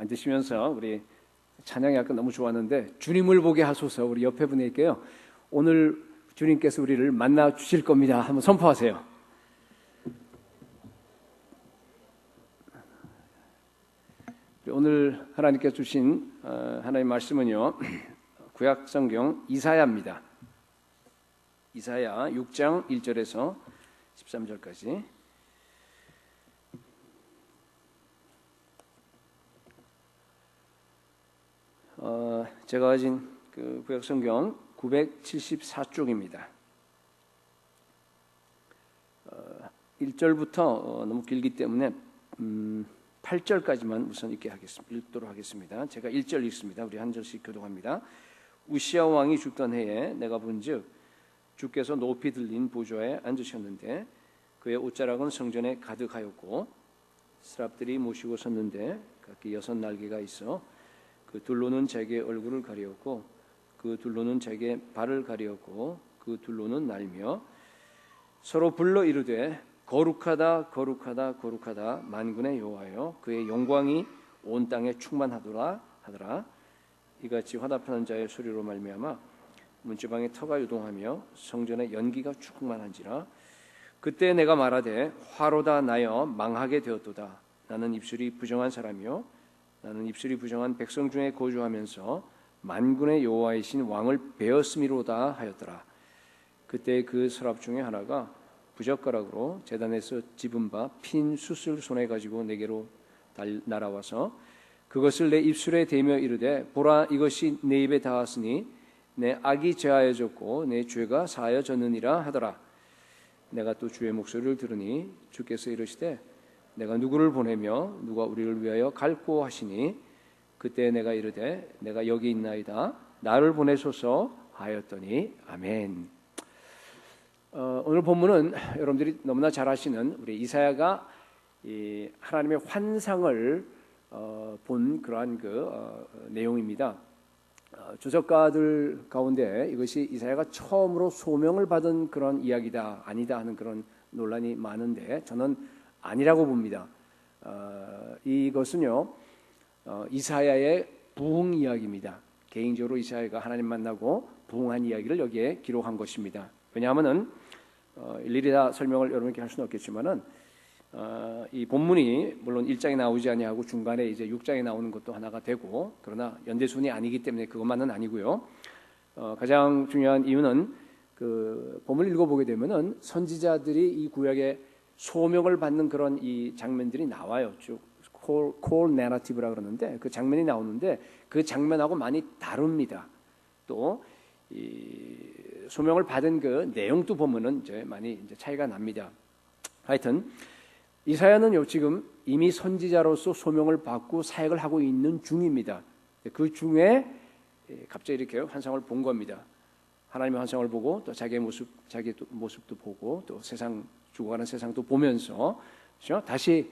앉으시면서 우리 찬양이 아까 너무 좋았는데 주님을 보게 하소서. 우리 옆에 분에게요, 오늘 주님께서 우리를 만나 주실 겁니다. 한번 선포하세요. 오늘 하나님께서 주신 하나님의 말씀은요, 구약 성경 이사야입니다. 이사야 6장 1절에서 13절까지. 제가 가진 그 구약 성경 974쪽입니다. 1절부터 너무 길기 때문에 8절까지만 우선 읽도록 하겠습니다. 제가 1절 읽습니다. 우리 한 절씩 교독합니다. 우시야 왕이 죽던 해에 내가 본즉 주께서 높이 들린 보좌에 앉으셨는데 그의 옷자락은 성전에 가득하였고 스랍들이 모시고 섰는데 각기 6날개가 있어 그 둘로는 자기의 얼굴을 가리었고 그 둘로는 자기의 발을 가리었고 그 둘로는 날며 서로 불러 이르되 거룩하다 거룩하다 거룩하다 만군의 여호와여, 그의 영광이 온 땅에 충만하더라 하더라. 이같이 화답하는 자의 소리로 말미암아 문지방에 터가 유동하며 성전에 연기가 충만한지라. 그때 내가 말하되 화로다 나여 망하게 되었도다. 나는 입술이 부정한 사람이요 나는 입술이 부정한 백성 중에 거주하면서 만군의 여호와이신 왕을 베었음이로다 하였더라. 그때 그 서랍 중에 하나가 부젓가락으로 제단에서 집은 바 핀 숯을 손에 가지고 내게로 날아와서 그것을 내 입술에 대며 이르되 보라, 이것이 내 입에 닿았으니 내 악이 제하여졌고 내 죄가 사하여졌느니라 하더라. 내가 또 주의 목소리를 들으니 주께서 이르시되 내가 누구를 보내며 누가 우리를 위하여 갈꼬 하시니 그때 내가 이르되 내가 여기 있나이다, 나를 보내소서 하였더니 아멘. 오늘 본문은 여러분들이 너무나 잘 아시는 우리 이사야가 이 하나님의 환상을 본 그러한 내용입니다. 조작가들 가운데 이것이 이사야가 처음으로 소명을 받은 그런 이야기다 아니다 하는 그런 논란이 많은데 저는 아니라고 봅니다. 이것은요, 이사야의 부흥 이야기입니다. 개인적으로 이사야가 하나님 만나고 부흥한 이야기를 여기에 기록한 것입니다. 왜냐하면은 일일이 다 설명을 여러분께 할 수는 없겠지만은 이 본문이 물론 1장에 나오지 아니하고 중간에 이제 6장에 나오는 것도 하나가 되고, 그러나 연대순이 아니기 때문에 그것만은 아니고요. 가장 중요한 이유는 그 본문을 읽어보게 되면은 선지자들이 이 구약에 소명을 받는 그런 이 장면들이 나와요. 쭉 콜 내러티브라 그러는데 그 장면이 나오는데 그 장면하고 많이 다릅니다. 또 이 소명을 받은 그 내용도 보면은 이제 많이 이제 차이가 납니다. 하여튼 이사야는 지금 이미 선지자로서 소명을 받고 사역을 하고 있는 중입니다. 그 중에 갑자기 이렇게 환상을 본 겁니다. 하나님의 환상을 보고 또 자기의 모습도 보고 또 세상 죽어가는 세상도 보면서 그렇죠? 다시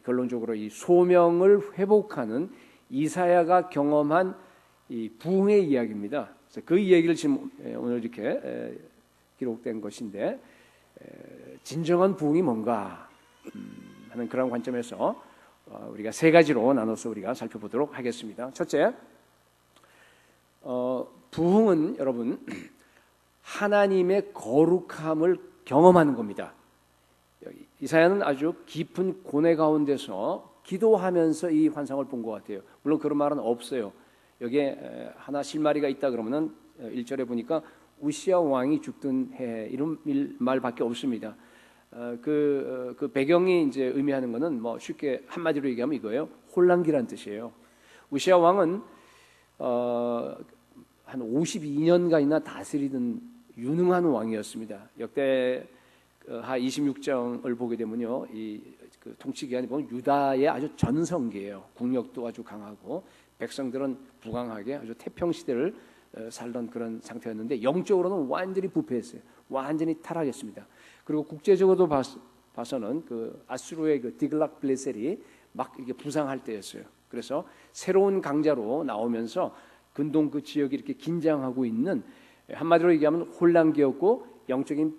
결론적으로 이 소명을 회복하는 이사야가 경험한 이 부흥의 이야기입니다. 그래서 그 이야기를 지금 오늘 이렇게 기록된 것인데 진정한 부흥이 뭔가 하는 그런 관점에서 우리가 세 가지로 나눠서 우리가 살펴보도록 하겠습니다. 첫째, 부흥은 여러분 하나님의 거룩함을 경험하는 겁니다. 이사야는 아주 깊은 고뇌 가운데서 기도하면서 이 환상을 본 것 같아요. 물론 그런 말은 없어요. 여기에 하나 실마리가 있다 그러면은 1절에 보니까 우시야 왕이 죽던 해 이런 말밖에 없습니다. 그 배경이 이제 의미하는 것은 뭐 쉽게 한마디로 얘기하면 이거예요. 혼란기란 뜻이에요. 우시야 왕은 한 52년간이나 다스리던 유능한 왕이었습니다. 역대하 26장을 보게 되면요, 그 통치 기간이 보면 유다의 아주 전성기예요. 국력도 아주 강하고 백성들은 부강하게 아주 태평 시대를 살던 그런 상태였는데 영적으로는 완전히 부패했어요. 완전히 타락했습니다. 그리고 국제적으로도 봐서는 그 아수르의 그 디글락빌레셀이 막 이게 부상할 때였어요. 그래서 새로운 강자로 나오면서 근동 그 지역이 이렇게 긴장하고 있는, 한마디로 얘기하면 혼란기였고 영적인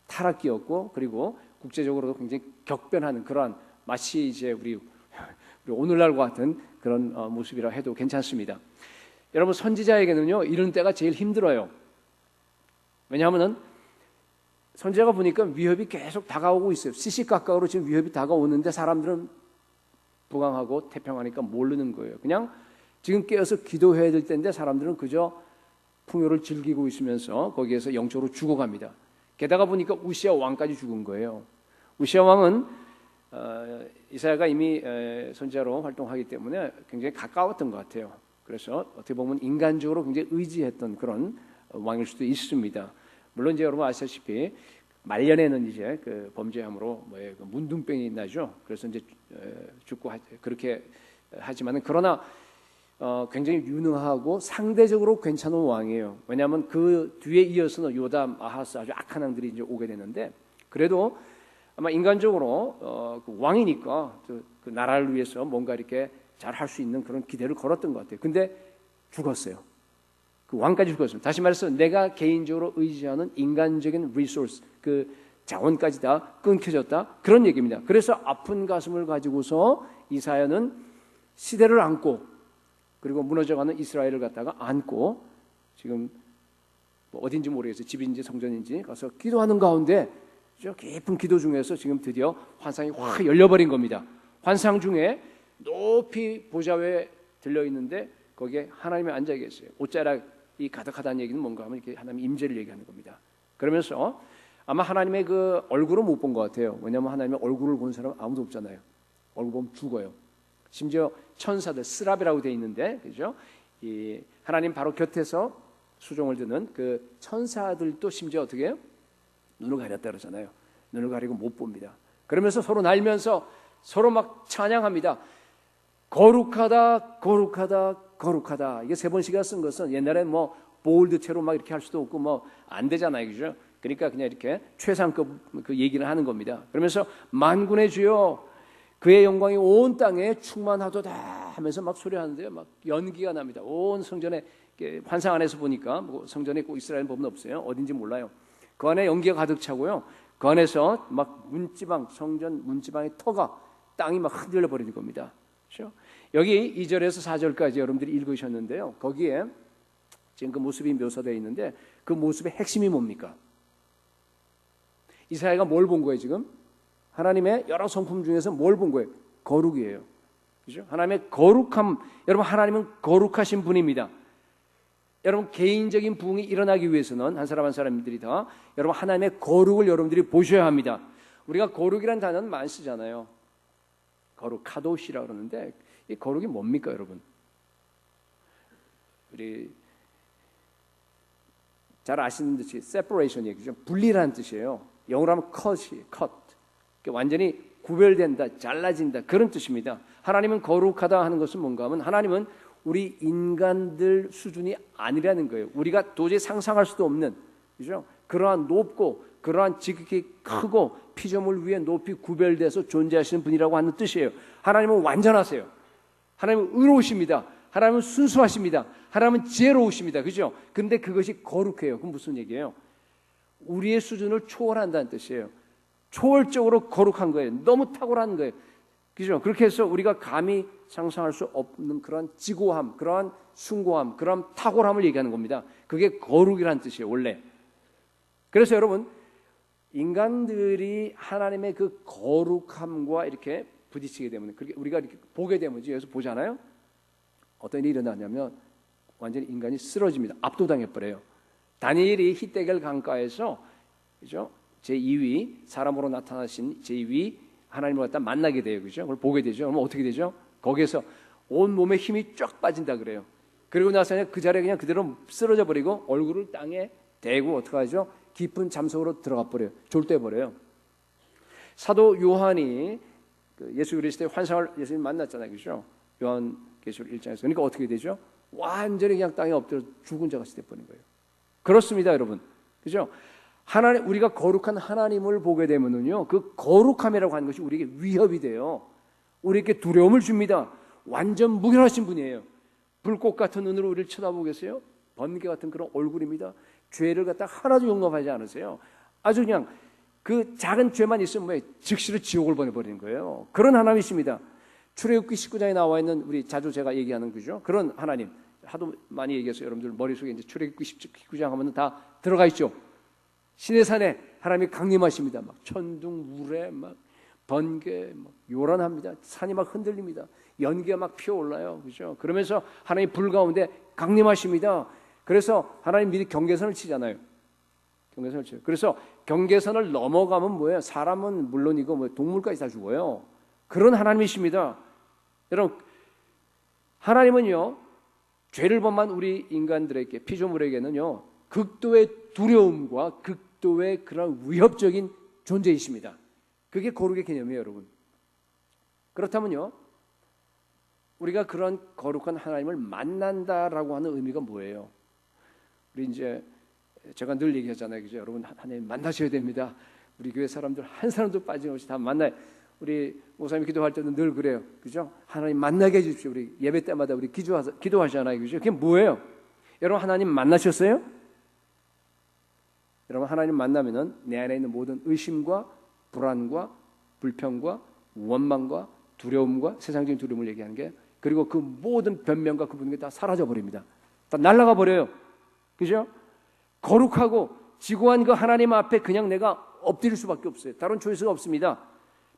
타락기였고, 그리고 국제적으로도 굉장히 격변하는 그러한, 마치 이제 우리 그리고 오늘날과 같은 그런 모습이라 해도 괜찮습니다. 여러분, 선지자에게는요 이런 때가 제일 힘들어요. 왜냐하면은 선지자가 보니까 위협이 계속 다가오고 있어요. 시시각각으로 지금 위협이 다가오는데 사람들은 부강하고 태평하니까 모르는 거예요. 그냥 지금 깨어서 기도해야 될 때인데 사람들은 그저 풍요를 즐기고 있으면서 거기에서 영적으로 죽어갑니다. 게다가 보니까 우시아 왕까지 죽은 거예요. 우시아 왕은 이사야가 이미 선지자로 활동하기 때문에 굉장히 가까웠던 것 같아요. 그래서 어떻게 보면 인간적으로 굉장히 의지했던 그런 왕일 수도 있습니다. 물론 이제 여러분 아시다시피 말년에는 이제 그 범죄함으로 문둥병이 나죠. 그래서 이제 죽고 그렇게 하지만은 그러나 굉장히 유능하고 상대적으로 괜찮은 왕이에요. 왜냐하면 그 뒤에 이어서는 요담, 아하스 아주 악한 왕들이 이제 오게 되는데 그래도 아마 인간적으로 그 왕이니까 그 나라를 위해서 뭔가 이렇게 잘 할 수 있는 그런 기대를 걸었던 것 같아요. 근데 죽었어요. 그 왕까지 죽었습니다. 다시 말해서 내가 개인적으로 의지하는 인간적인 리소스, 그 자원까지 다 끊겨졌다 그런 얘기입니다. 그래서 아픈 가슴을 가지고서 이사야는 시대를 안고 그리고 무너져가는 이스라엘을 갖다가 안고 지금 뭐 어딘지 모르겠어요. 집인지 성전인지 가서 기도하는 가운데 저 깊은 기도 중에서 지금 드디어 환상이 확 열려버린 겁니다. 환상 중에 높이 보좌에 들려있는데 거기에 하나님이 앉아 계세요. 옷자락이 가득하다는 얘기는 뭔가 하면 이렇게 하나님의 임재를 얘기하는 겁니다. 그러면서 아마 하나님의 그 얼굴은 못 본 것 같아요. 왜냐하면 하나님의 얼굴을 본 사람은 아무도 없잖아요. 얼굴 보면 죽어요. 심지어 천사들 스랍이라고 되어 있는데 그죠? 이 하나님 바로 곁에서 수종을 듣는 그 천사들도 심지어 어떻게 해요? 눈을 가렸다 그러잖아요. 눈을 가리고 못 봅니다. 그러면서 서로 날면서 서로 막 찬양합니다. 거룩하다, 거룩하다, 거룩하다. 이게 세 번씩이나 쓴 것은 옛날에 뭐 볼드체로 막 이렇게 할 수도 없고 뭐 안 되잖아요, 그죠? 그러니까 그냥 이렇게 최상급 그 얘기를 하는 겁니다. 그러면서 만군의 주여, 그의 영광이 온 땅에 충만하도다 하면서 막 소리하는데요, 막 연기가 납니다. 온 성전에 환상 안에서 보니까 뭐 성전에 꼭 이스라엘 법은 없어요. 어딘지 몰라요. 그 안에 연기가 가득 차고요. 그 안에서 막 문지방, 성전 문지방의 터가 땅이 막 흔들려 버리는 겁니다. 그렇죠? 여기 2절에서 4절까지 여러분들이 읽으셨는데요. 거기에 지금 그 모습이 묘사되어 있는데 그 모습의 핵심이 뭡니까? 이사야가 뭘 본 거예요 지금? 하나님의 여러 성품 중에서 뭘 본 거예요? 거룩이에요. 그렇죠? 하나님의 거룩함. 여러분, 하나님은 거룩하신 분입니다. 여러분, 개인적인 부흥이 일어나기 위해서는 한 사람 한 사람들이 다 여러분 하나님의 거룩을 여러분들이 보셔야 합니다. 우리가 거룩이라는 단어는 많이 쓰잖아요. 거룩, 카도시라고 그러는데 이 거룩이 뭡니까, 여러분? 우리 잘 아시는 듯이 separation 얘기죠. 분리라는 뜻이에요. 영어로 하면 cut이, cut. 완전히 구별된다, 잘라진다 그런 뜻입니다. 하나님은 거룩하다 하는 것은 뭔가 하면 하나님은 우리 인간들 수준이 아니라는 거예요. 우리가 도저히 상상할 수도 없는, 그죠? 그러한 높고 그러한 지극히 크고 피조물 위에 높이 구별돼서 존재하시는 분이라고 하는 뜻이에요. 하나님은 완전하세요. 하나님은 의로우십니다. 하나님은 순수하십니다. 하나님은 지혜로우십니다. 그죠? 근데 그것이 거룩해요. 그건 무슨 얘기예요? 우리의 수준을 초월한다는 뜻이에요. 초월적으로 거룩한 거예요. 너무 탁월한 거예요. 그죠? 그렇게 해서 우리가 감히 상상할 수 없는 그런 지고함, 그러한 숭고함, 그런 탁월함을 얘기하는 겁니다. 그게 거룩이라는 뜻이에요, 원래. 그래서 여러분, 인간들이 하나님의 그 거룩함과 이렇게 부딪히게 되면, 그렇게 우리가 이렇게 보게 되면, 여기서 보잖아요. 어떤 일이 일어나냐면 완전히 인간이 쓰러집니다. 압도당해버려요. 다니엘이 히데겔 강가에서, 그죠? 제2위 사람으로 나타나신 제2위 하나님을 갖다 만나게 돼요, 그죠? 그걸 보게 되죠. 그러면 어떻게 되죠? 거기에서 온 몸에 힘이 쫙 빠진다 그래요. 그리고 나서 그 자리에 그냥 그대로 쓰러져 버리고 얼굴을 땅에 대고 어떻게 하죠? 깊은 잠속으로 들어가 버려요. 졸대 버려요. 사도 요한이 예수 그리스도의 환상을 예수님 만났잖아요, 그죠? 요한계시록 1장에서. 그러니까 어떻게 되죠? 완전히 그냥 땅에 엎드려 죽은 자같이 돼버린 거예요. 그렇습니다, 여러분, 그죠? 하나님, 우리가 거룩한 하나님을 보게 되면은요, 그 거룩함이라고 하는 것이 우리에게 위협이 돼요. 우리에게 두려움을 줍니다. 완전 무결하신 분이에요. 불꽃 같은 눈으로 우리를 쳐다보고 계세요. 번개 같은 그런 얼굴입니다. 죄를 갖다 하나도 용납하지 않으세요. 아주 그냥 그 작은 죄만 있으면 즉시로 지옥을 보내버리는 거예요. 그런 하나님이십니다. 출애굽기 19장에 나와 있는 우리 자주 제가 얘기하는 그죠? 그런 하나님 하도 많이 얘기해서 여러분들 머릿속에 이제 출애굽기 19장 하면 다 들어가 있죠. 시내산에 하나님이 강림하십니다. 막 천둥, 우레, 막 번개, 막 요란합니다. 산이 막 흔들립니다. 연기가 막 피어올라요. 그죠? 그러면서 하나님 불 가운데 강림하십니다. 그래서 하나님 미리 경계선을 치잖아요. 경계선을 쳐요. 그래서 경계선을 넘어가면 뭐예요? 사람은 물론이고 뭐 동물까지 다 죽어요. 그런 하나님이십니다. 여러분, 하나님은요, 죄를 범한 우리 인간들에게, 피조물에게는요, 극도의 두려움과 극도의 그런 위협적인 존재이십니다. 그게 거룩의 개념이에요, 여러분. 그렇다면요, 우리가 그런 거룩한 하나님을 만난다라고 하는 의미가 뭐예요? 우리 이제 제가 늘 얘기하잖아요, 그죠? 여러분 하나님 만나셔야 됩니다. 우리 교회 사람들 한 사람도 빠짐없이 다 만나요. 우리 목사님 기도할 때도 늘 그래요, 그죠? 하나님 만나게 해주십시오. 우리 예배 때마다 우리 기도하잖아요, 그죠? 그게 뭐예요? 여러분 하나님 만나셨어요? 여러분 하나님 만나면은 내 안에 있는 모든 의심과 불안과 불평과 원망과 두려움과 세상적인 두려움을 얘기하는 게, 그리고 그 모든 변명과 그 모든 게 다 사라져 버립니다. 다 날아가 버려요. 그죠? 거룩하고 지고한 그 하나님 앞에 그냥 내가 엎드릴 수밖에 없어요. 다른 초이스가 없습니다.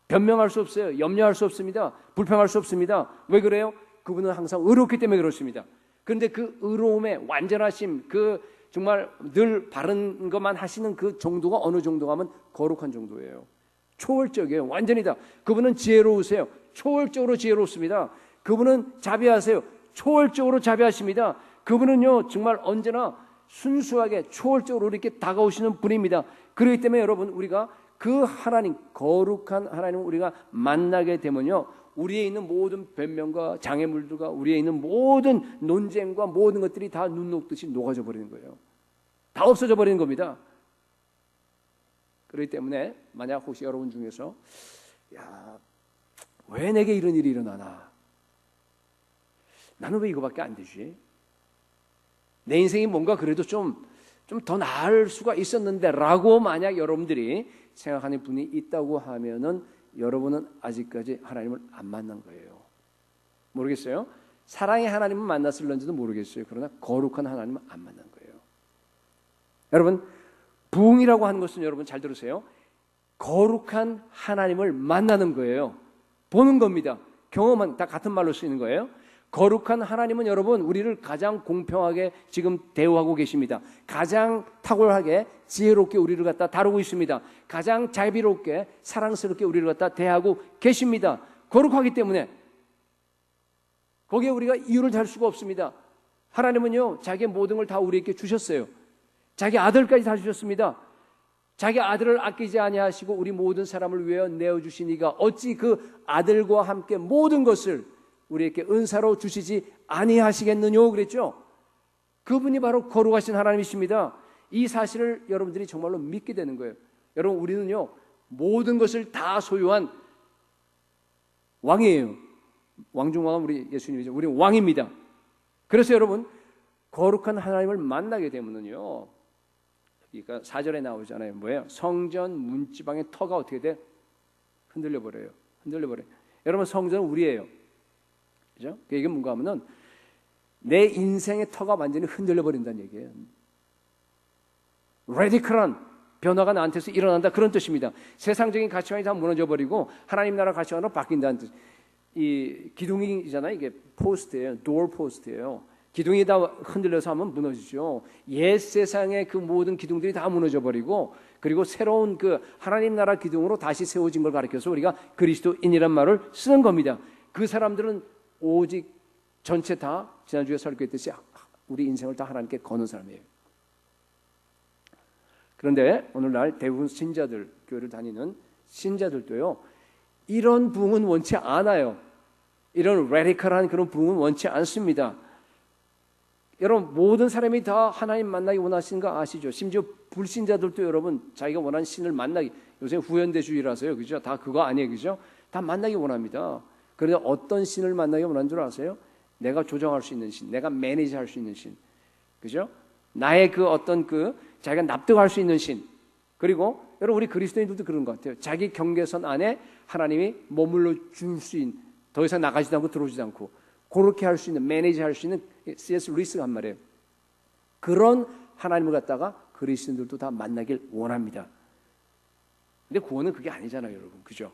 변명할 수 없어요. 염려할 수 없습니다. 불평할 수 없습니다. 왜 그래요? 그분은 항상 의롭기 때문에 그렇습니다. 그런데 그 의로움의 완전하심, 그 정말 늘 바른 것만 하시는 그 정도가 어느 정도가 하면 거룩한 정도예요. 초월적이에요. 완전이다. 그분은 지혜로우세요. 초월적으로 지혜롭습니다. 그분은 자비하세요. 초월적으로 자비하십니다. 그분은요, 정말 언제나 순수하게 초월적으로 이렇게 다가오시는 분입니다. 그렇기 때문에 여러분, 우리가 그 하나님, 거룩한 하나님을 우리가 만나게 되면요, 우리에 있는 모든 변명과 장애물들과 우리에 있는 모든 논쟁과 모든 것들이 다 눈 녹듯이 녹아져 버리는 거예요. 다 없어져 버리는 겁니다. 그렇기 때문에 만약 혹시 여러분 중에서 왜 내게 이런 일이 일어나나? 나는 왜 이거밖에 안 되지? 내 인생이 뭔가 그래도 좀 더 나을 수가 있었는데 라고 만약 여러분들이 생각하는 분이 있다고 하면은 여러분은 아직까지 하나님을 안 만난 거예요. 모르겠어요? 사랑의 하나님을 만났을런지도 모르겠어요. 그러나 거룩한 하나님은 안 만난 거예요. 여러분, 부흥이라고 하는 것은 여러분 잘 들으세요. 거룩한 하나님을 만나는 거예요. 보는 겁니다. 경험은 다 같은 말로 쓰이는 거예요. 거룩한 하나님은 여러분 우리를 가장 공평하게 지금 대우하고 계십니다. 가장 탁월하게 지혜롭게 우리를 갖다 다루고 있습니다. 가장 자비롭게 사랑스럽게 우리를 갖다 대하고 계십니다. 거룩하기 때문에 거기에 우리가 이유를 달 수가 없습니다. 하나님은요, 자기의 모든 걸 다 우리에게 주셨어요. 자기 아들까지 다 주셨습니다. 자기 아들을 아끼지 아니하시고 우리 모든 사람을 위하여 내어주시니가 어찌 그 아들과 함께 모든 것을 우리에게 은사로 주시지 아니하시겠느뇨 그랬죠. 그분이 바로 거룩하신 하나님이십니다. 이 사실을 여러분들이 정말로 믿게 되는 거예요. 여러분, 우리는요, 모든 것을 다 소유한 왕이에요. 왕중왕은 우리 예수님이죠. 우리는 왕입니다. 그래서 여러분, 거룩한 하나님을 만나게 되면은요, 그러니까 4절에 나오잖아요. 뭐예요? 성전 문지방의 터가 어떻게 돼? 흔들려 버려요. 여러분, 성전은 우리예요. 그죠? 이게 뭔가 하면은 내 인생의 터가 완전히 흔들려 버린다는 얘기예요. 레디컬한 변화가 나한테서 일어난다, 그런 뜻입니다. 세상적인 가치관이 다 무너져 버리고 하나님 나라 가치관으로 바뀐다는 뜻. 이 기둥이잖아요. 이게 포스트예요. 도어 포스트예요. 기둥이 다 흔들려서 하면 무너지죠. 옛 세상의 그 모든 기둥들이 다 무너져 버리고, 그리고 새로운 그 하나님 나라 기둥으로 다시 세워진 걸 가리켜서 우리가 그리스도인이란 말을 쓰는 겁니다. 그 사람들은 오직 전체 다 지난주에 설교했듯이 우리 인생을 다 하나님께 거는 사람이에요. 그런데 오늘날 대부분 신자들, 교회를 다니는 신자들도요, 이런 부흥은 원치 않아요. 이런 레디컬한 그런 부흥은 원치 않습니다. 여러분, 모든 사람이 다 하나님 만나기 원하시는 거 아시죠? 심지어 불신자들도 여러분 자기가 원하는 신을 만나기, 요새 후현대주의라서요, 그죠? 다 그거 아니에요, 그죠? 다 만나기 원합니다. 그런데 어떤 신을 만나기 원하는 줄 아세요? 내가 조정할 수 있는 신, 내가 매니지할 수 있는 신, 그죠? 나의 그 어떤 그 자기가 납득할 수 있는 신. 그리고 여러분, 우리 그리스도인들도 그런 것 같아요. 자기 경계선 안에 하나님이 머물러 줄 수 있는, 더 이상 나가지도 않고 들어오지도 않고 그렇게 할 수 있는 매니지 할 수 있는 C.S. 루이스가 한 말이에요. 그런 하나님을 갖다가 그리스도인들도 다 만나길 원합니다. 근데 구원은 그게 아니잖아요, 여러분. 그죠?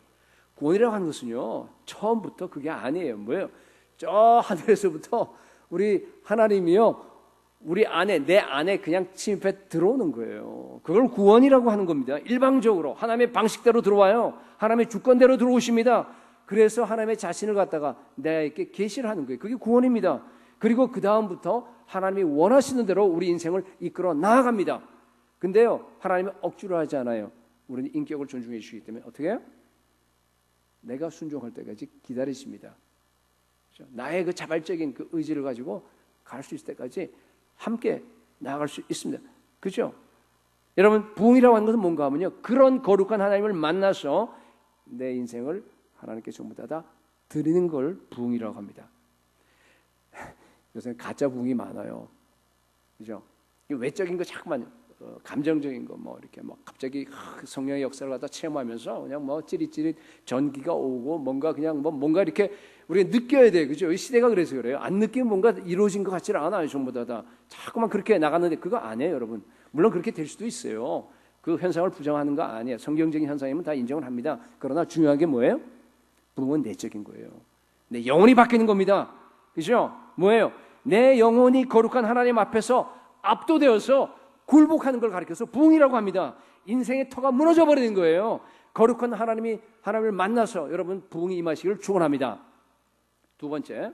구원이라고 하는 것은요, 처음부터 그게 아니에요. 뭐예요? 저 하늘에서부터 우리 하나님이요, 우리 안에, 내 안에 그냥 침입해 들어오는 거예요. 그걸 구원이라고 하는 겁니다. 일방적으로 하나님의 방식대로 들어와요. 하나님의 주권대로 들어오십니다. 그래서 하나님의 자신을 갖다가 내게 계시를 하는 거예요. 그게 구원입니다. 그리고 그 다음부터 하나님이 원하시는 대로 우리 인생을 이끌어 나아갑니다. 근데요, 하나님은 억지로 하지 않아요. 우리는 인격을 존중해 주시기 때문에 어떻게 해요? 내가 순종할 때까지 기다리십니다. 그렇죠? 나의 그 자발적인 그 의지를 가지고 갈 수 있을 때까지 함께 나아갈 수 있습니다. 그렇죠? 여러분, 부흥이라고 하는 것은 뭔가 하면요, 그런 거룩한 하나님을 만나서 내 인생을 하나님께 전부 다 드리는 걸 부흥이라고 합니다. 요새는 가짜 부흥이 많아요. 그죠? 외적인 거 자꾸만 감정적인 거 뭐 이렇게 뭐 갑자기 성령의 역사를 갖다 체험하면서 그냥 뭐 찌릿찌릿 전기가 오고 뭔가 그냥 뭐 뭔가 이렇게 우리가 느껴야 돼. 그죠? 이 시대가 그래서 그래요. 안 느끼면 뭔가 이루어진 것 같지는 않아요. 전부 다 자꾸만 그렇게 나갔는데 그거 아니에요, 여러분. 물론 그렇게 될 수도 있어요. 그 현상을 부정하는 거 아니에요. 성경적인 현상이면 다 인정을 합니다. 그러나 중요한 게 뭐예요? 부흥은 내적인 거예요. 내 영혼이 바뀌는 겁니다. 그죠? 뭐예요? 내 영혼이 거룩한 하나님 앞에서 압도되어서 굴복하는 걸 가리켜서 부흥이라고 합니다. 인생의 터가 무너져 버리는 거예요. 거룩한 하나님을 만나서 여러분 부흥이 임하시기를 축원합니다. 두 번째,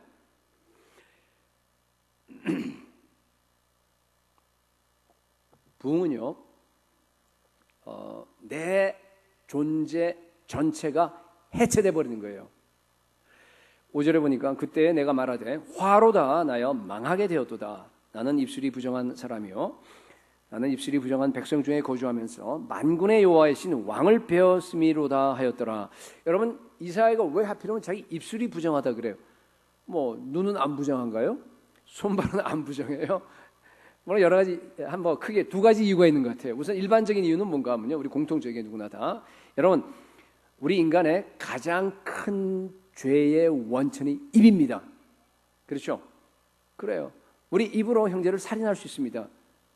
부흥은요, 내 존재 전체가 해체돼 버리는 거예요. 5절에 보니까 그때 내가 말하되 화로다 나여 망하게 되었도다. 나는 입술이 부정한 사람이요, 나는 입술이 부정한 백성 중에 거주하면서 만군의 여호와이신 왕을 배웠음이로다 하였더라. 여러분, 이사야가 왜 하필이면 자기 입술이 부정하다 그래요? 뭐 눈은 안 부정한가요? 손발은 안 부정해요? 물론 여러 가지, 한번 크게 두 가지 이유가 있는 것 같아요. 우선 일반적인 이유는 뭔가 하면요, 우리 공통적인 누구나 다, 여러분, 우리 인간의 가장 큰 죄의 원천이 입입니다. 그렇죠? 그래요. 우리 입으로 형제를 살인할 수 있습니다.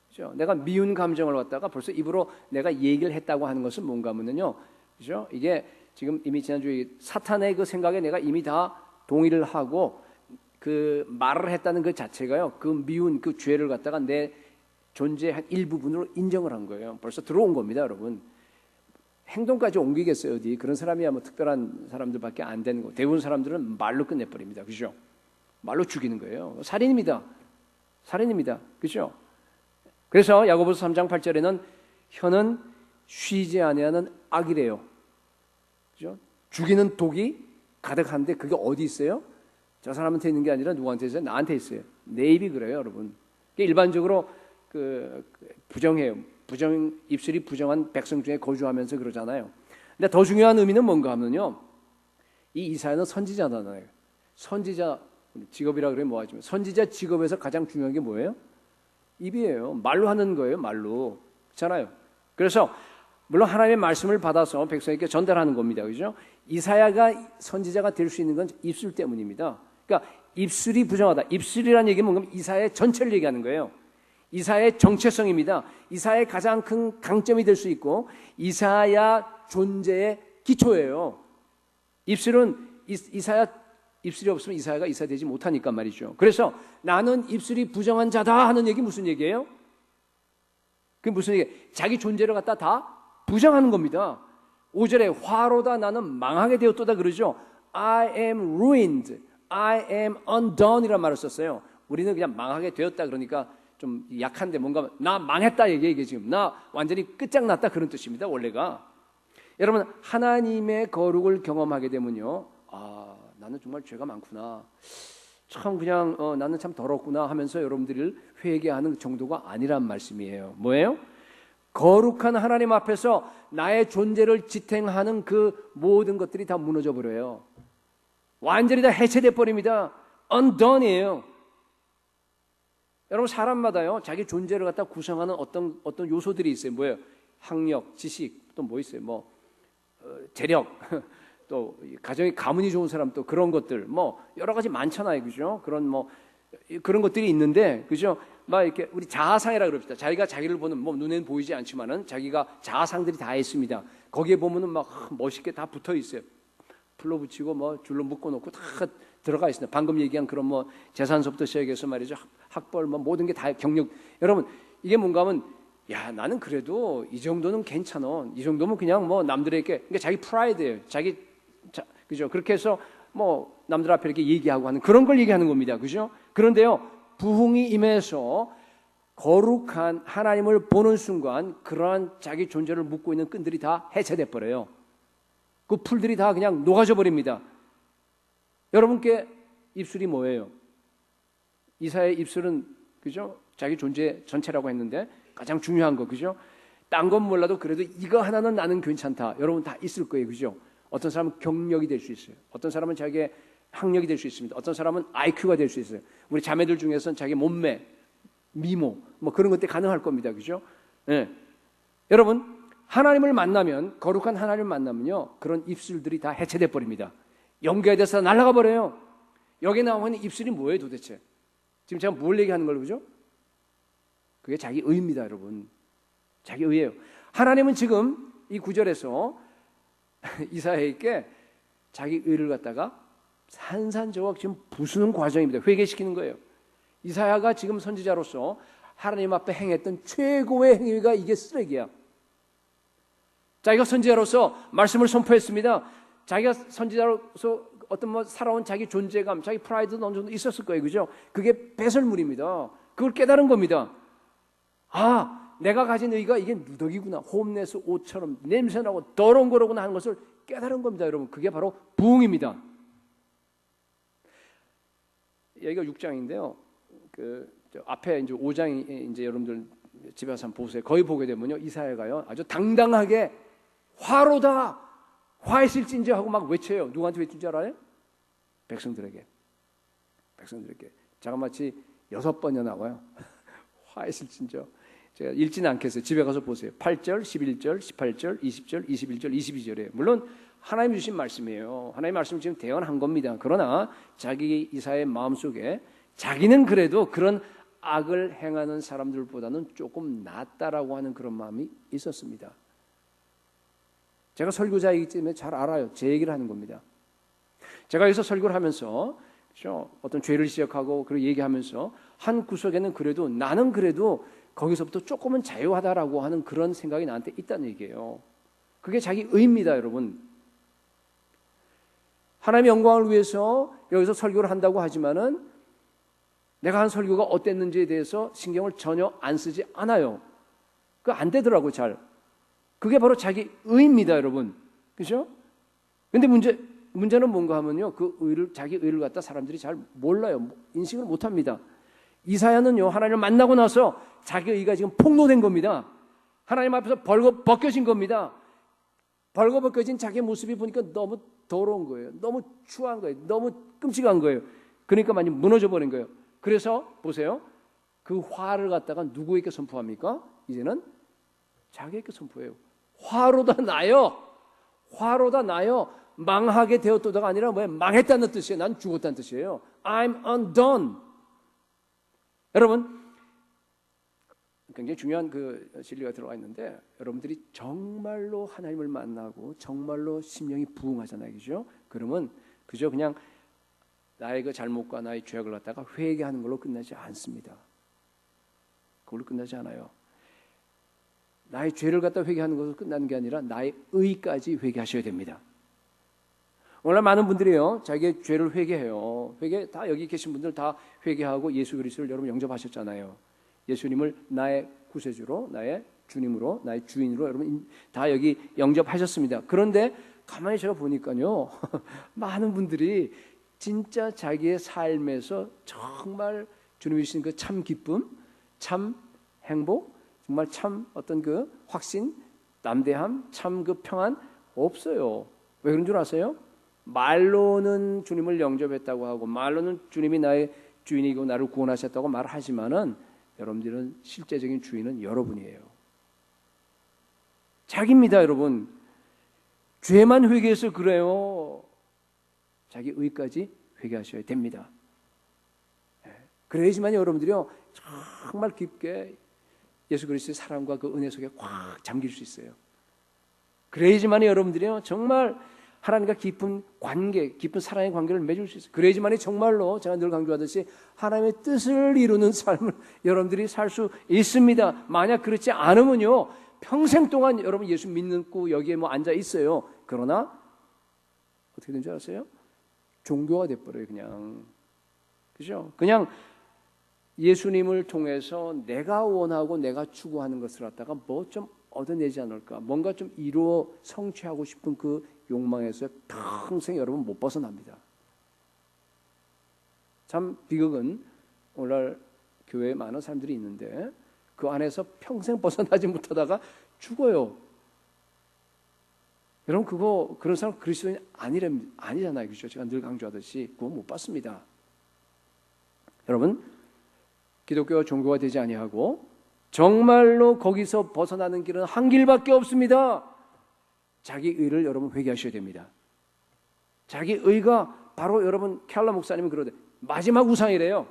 그렇죠? 내가 미운 감정을 갖다가 벌써 입으로 내가 얘기를 했다고 하는 것은 뭔가 하면요, 그렇죠? 이게 지금 이미 지난주에 사탄의 그 생각에 내가 이미 다 동의를 하고 그 말을 했다는 그 자체가요, 그 미운 그 죄를 갖다가 내 존재의 한 일부분으로 인정을 한 거예요. 벌써 들어온 겁니다, 여러분. 행동까지 옮기겠어요, 어디? 그런 사람이야 뭐 특별한 사람들밖에 안 되는 거. 대부분 사람들은 말로 끝내버립니다, 그죠? 말로 죽이는 거예요. 살인입니다. 살인입니다, 그죠? 그래서 야고보서 3장 8절에는 혀는 쉬지 아니하는 악이래요. 그죠? 죽이는 독이 가득한데 그게 어디 있어요? 저 사람한테 있는 게 아니라 누구한테 있어요? 나한테 있어요. 내 입이 그래요, 여러분. 일반적으로 부정해요. 입술이 부정한 백성 중에 거주하면서 그러잖아요. 근데 더 중요한 의미는 뭔가 하면요, 이 이사야는 선지자잖아요. 선지자 직업이라 그러면 뭐하지만 선지자 직업에서 가장 중요한 게 뭐예요? 입이에요. 말로 하는 거예요, 말로. 그렇잖아요. 그래서 물론 하나님의 말씀을 받아서 백성에게 전달하는 겁니다. 그죠? 이사야가 선지자가 될 수 있는 건 입술 때문입니다. 그러니까 입술이 부정하다. 입술이라는 얘기는 뭔가 이사야의 전체를 얘기하는 거예요. 이사야의 정체성입니다. 이사야의 가장 큰 강점이 될 수 있고 이사야 존재의 기초예요. 입술은 입술이 없으면 이사야가 이사되지 못하니까 말이죠. 그래서 나는 입술이 부정한 자다 하는 얘기 무슨 얘기예요? 그게 무슨 얘기예요? 자기 존재를 갖다 다 부정하는 겁니다. 5절에 화로다 나는 망하게 되었도다 그러죠. I am ruined, I am undone 이라는 말을 썼어요. 우리는 그냥 망하게 되었다 그러니까 좀 약한데 뭔가 나 망했다 이게 지금 나 완전히 끝장났다 그런 뜻입니다, 원래가. 여러분, 하나님의 거룩을 경험하게 되면요, 나는 정말 죄가 많구나, 참 그냥 나는 참 더럽구나 하면서 여러분들을 회개하는 정도가 아니란 말씀이에요. 뭐예요? 거룩한 하나님 앞에서 나의 존재를 지탱하는 그 모든 것들이 다 무너져 버려요. 완전히 다 해체돼 버립니다. undone이에요. 여러분, 사람마다요 자기 존재를 갖다 구성하는 어떤 요소들이 있어요. 뭐예요? 학력, 지식, 또 뭐 있어요? 뭐 재력, 또 가정이 가문이 좋은 사람 또 그런 것들 뭐 여러 가지 많잖아요, 그죠? 그런 뭐 그런 것들이 있는데, 그죠? 막 이렇게 우리 자아상이라 그럽시다. 자기가 자기를 보는 뭐 눈에는 보이지 않지만은 자기가 자아상들이 다 있습니다. 거기에 보면은 막 멋있게 다 붙어 있어요. 풀로 붙이고 뭐 줄로 묶어 놓고 다 들어가 있습니다. 방금 얘기한 그런 뭐 재산서부터 시작해서 말이죠. 학벌 뭐 모든 게 다 경력. 여러분 이게 뭔가 하면 야 나는 그래도 이 정도는 괜찮아. 이 정도면 그냥 뭐 남들에게 그러니까 자기 프라이드예요. 그죠? 그렇게 해서 뭐 남들 앞에 이렇게 얘기하고 하는 그런 걸 얘기하는 겁니다. 그죠? 그런데요. 부흥이 임해서 거룩한 하나님을 보는 순간 그러한 자기 존재를 묻고 있는 끈들이 다 해체돼 버려요. 그 풀들이 다 그냥 녹아져 버립니다. 여러분께 입술이 뭐예요? 이사야의 입술은 그죠? 자기 존재 전체라고 했는데 가장 중요한 거 그죠? 딴 건 몰라도 그래도 이거 하나는 나는 괜찮다. 여러분 다 있을 거예요. 그죠? 어떤 사람은 경력이 될 수 있어요. 어떤 사람은 자기의 학력이 될 수 있습니다. 어떤 사람은 IQ가 될 수 있어요. 우리 자매들 중에서는 자기 몸매, 미모 뭐 그런 것들이 가능할 겁니다. 그죠? 네. 여러분 하나님을 만나면 거룩한 하나님을 만나면요. 그런 입술들이 다 해체돼 버립니다. 연결이 돼서 날아가 버려요. 여기 나오는 입술이 뭐예요 도대체? 지금 제가 뭘 얘기하는 걸로 그죠? 그게 자기 의입니다, 여러분. 자기 의예요. 하나님은 지금 이 구절에서 이사야에게 자기 의를 갖다가 산산조각 지금 부수는 과정입니다. 회개시키는 거예요. 이사야가 지금 선지자로서 하나님 앞에 행했던 최고의 행위가 이게 쓰레기야. 자기가 선지자로서 말씀을 선포했습니다. 자기가 선지자로서 어떤 뭐 살아온 자기 존재감, 자기 프라이드는 어느 정도 있었을 거예요. 그죠? 그게 배설물입니다. 그걸 깨달은 겁니다. 아, 내가 가진 의가 이게 누더기구나. 홈내스 옷처럼 냄새나고 더러운 거로구나 하는 것을 깨달은 겁니다, 여러분. 그게 바로 부흥입니다. 여기가 6장인데요. 앞에 이제 5장이 이제 여러분들 집에 가서 한번 보세요. 거기 보게 되면요. 이사야가요. 아주 당당하게 화로다. 화했을진저 하고 막 외쳐요. 누구한테 외친 줄 알아요? 백성들에게. 자그마치 6번이나 나와요. 화했을진저. 제가 읽지는 않겠어요. 집에 가서 보세요. 8절, 11절, 18절, 20절, 21절, 22절에 물론 하나님 주신 말씀이에요. 하나님 말씀 지금 대언한 겁니다. 그러나 자기 이사의 마음속에 자기는 그래도 그런 악을 행하는 사람들보다는 조금 낫다라고 하는 그런 마음이 있었습니다. 제가 설교자이기 때문에 잘 알아요. 제 얘기를 하는 겁니다. 제가 여기서 설교를 하면서 그렇죠? 어떤 죄를 지적하고 그리고 얘기하면서 한 구석에는 그래도 나는 그래도 거기서부터 조금은 자유하다라고 하는 그런 생각이 나한테 있다는 얘기예요. 그게 자기 의입니다, 여러분. 하나님의 영광을 위해서 여기서 설교를 한다고 하지만은 내가 한 설교가 어땠는지에 대해서 신경을 전혀 안 쓰지 않아요. 그거 안 되더라고요, 잘. 그게 바로 자기 의입니다, 여러분. 그죠? 근데 문제는 뭔가 하면요. 자기 의를 갖다 사람들이 잘 몰라요. 인식을 못 합니다. 이사야는요, 하나님을 만나고 나서 자기 의가 지금 폭로된 겁니다. 하나님 앞에서 벗겨진 겁니다. 벌거벗겨진 자기 모습이 보니까 너무 더러운 거예요. 너무 추한 거예요. 너무 끔찍한 거예요. 그러니까 많이 무너져 버린 거예요. 그래서 보세요. 그 화를 갖다가 누구에게 선포합니까? 이제는 자기에게 선포해요. 화로다 나요. 화로다 나요. 망하게 되었다가 아니라 뭐예요? 망했다는 뜻이에요. 난 죽었다는 뜻이에요. I'm undone. 여러분, 굉장히 중요한 그 진리가 들어가 있는데 여러분들이 정말로 하나님을 만나고 정말로 심령이 부흥하잖아요. 그죠? 그러면 그저 그냥 나의 그 잘못과 나의 죄악을 갖다가 회개하는 걸로 끝나지 않습니다. 그걸로 끝나지 않아요. 나의 죄를 갖다 회개하는 것으로 끝나는 게 아니라 나의 의까지 회개하셔야 됩니다. 오늘 많은 분들이요, 자기의 죄를 회개해요. 다 여기 계신 분들 다 회개하고 예수 그리스도를 여러분 영접하셨잖아요. 예수님을 나의 구세주로, 나의 주님으로, 나의 주인으로 여러분 다 여기 영접하셨습니다. 그런데 가만히 제가 보니까요, 많은 분들이 진짜 자기의 삶에서 정말 주님이 주신 그 참 기쁨, 참 행복, 정말 참 어떤 그 확신, 담대함, 참 그 평안 없어요. 왜 그런 줄 아세요? 말로는 주님을 영접했다고 하고 말로는 주님이 나의 주인이고 나를 구원하셨다고 말하지만은 여러분들은 실제적인 주인은 여러분이에요. 자기입니다, 여러분. 죄만 회개해서 그래요. 자기 의까지 회개하셔야 됩니다. 그래야지만 여러분들이요 정말 깊게 예수 그리스도의 사랑과 그 은혜 속에 꽉 잠길 수 있어요. 그래야지만 여러분들이요 정말 하나님과 깊은 관계, 깊은 사랑의 관계를 맺을 수 있어요. 그래야지만 정말로 제가 늘 강조하듯이 하나님의 뜻을 이루는 삶을 여러분들이 살 수 있습니다. 만약 그렇지 않으면요 평생 동안 여러분 예수 믿고 여기에 뭐 앉아 있어요. 그러나 어떻게 된 줄 아세요? 종교가 돼버려요. 그냥 그죠? 그냥 예수님을 통해서 내가 원하고 내가 추구하는 것을 갖다가 뭐 좀 얻어내지 않을까, 뭔가 좀 이루어 성취하고 싶은 그 욕망에서 평생 여러분 못 벗어납니다. 참 비극은 오늘날 교회에 많은 사람들이 있는데 그 안에서 평생 벗어나지 못하다가 죽어요. 여러분 그런 사람 그리스도인 아니잖아요. 그렇죠? 제가 늘 강조하듯이 그거 못 받습니다. 여러분 기독교가 종교가 되지 아니하고 정말로 거기서 벗어나는 길은 한 길밖에 없습니다. 자기 의를 여러분 회개하셔야 됩니다. 자기 의가 바로 여러분 켈러 목사님은 그러대. 마지막 우상이래요.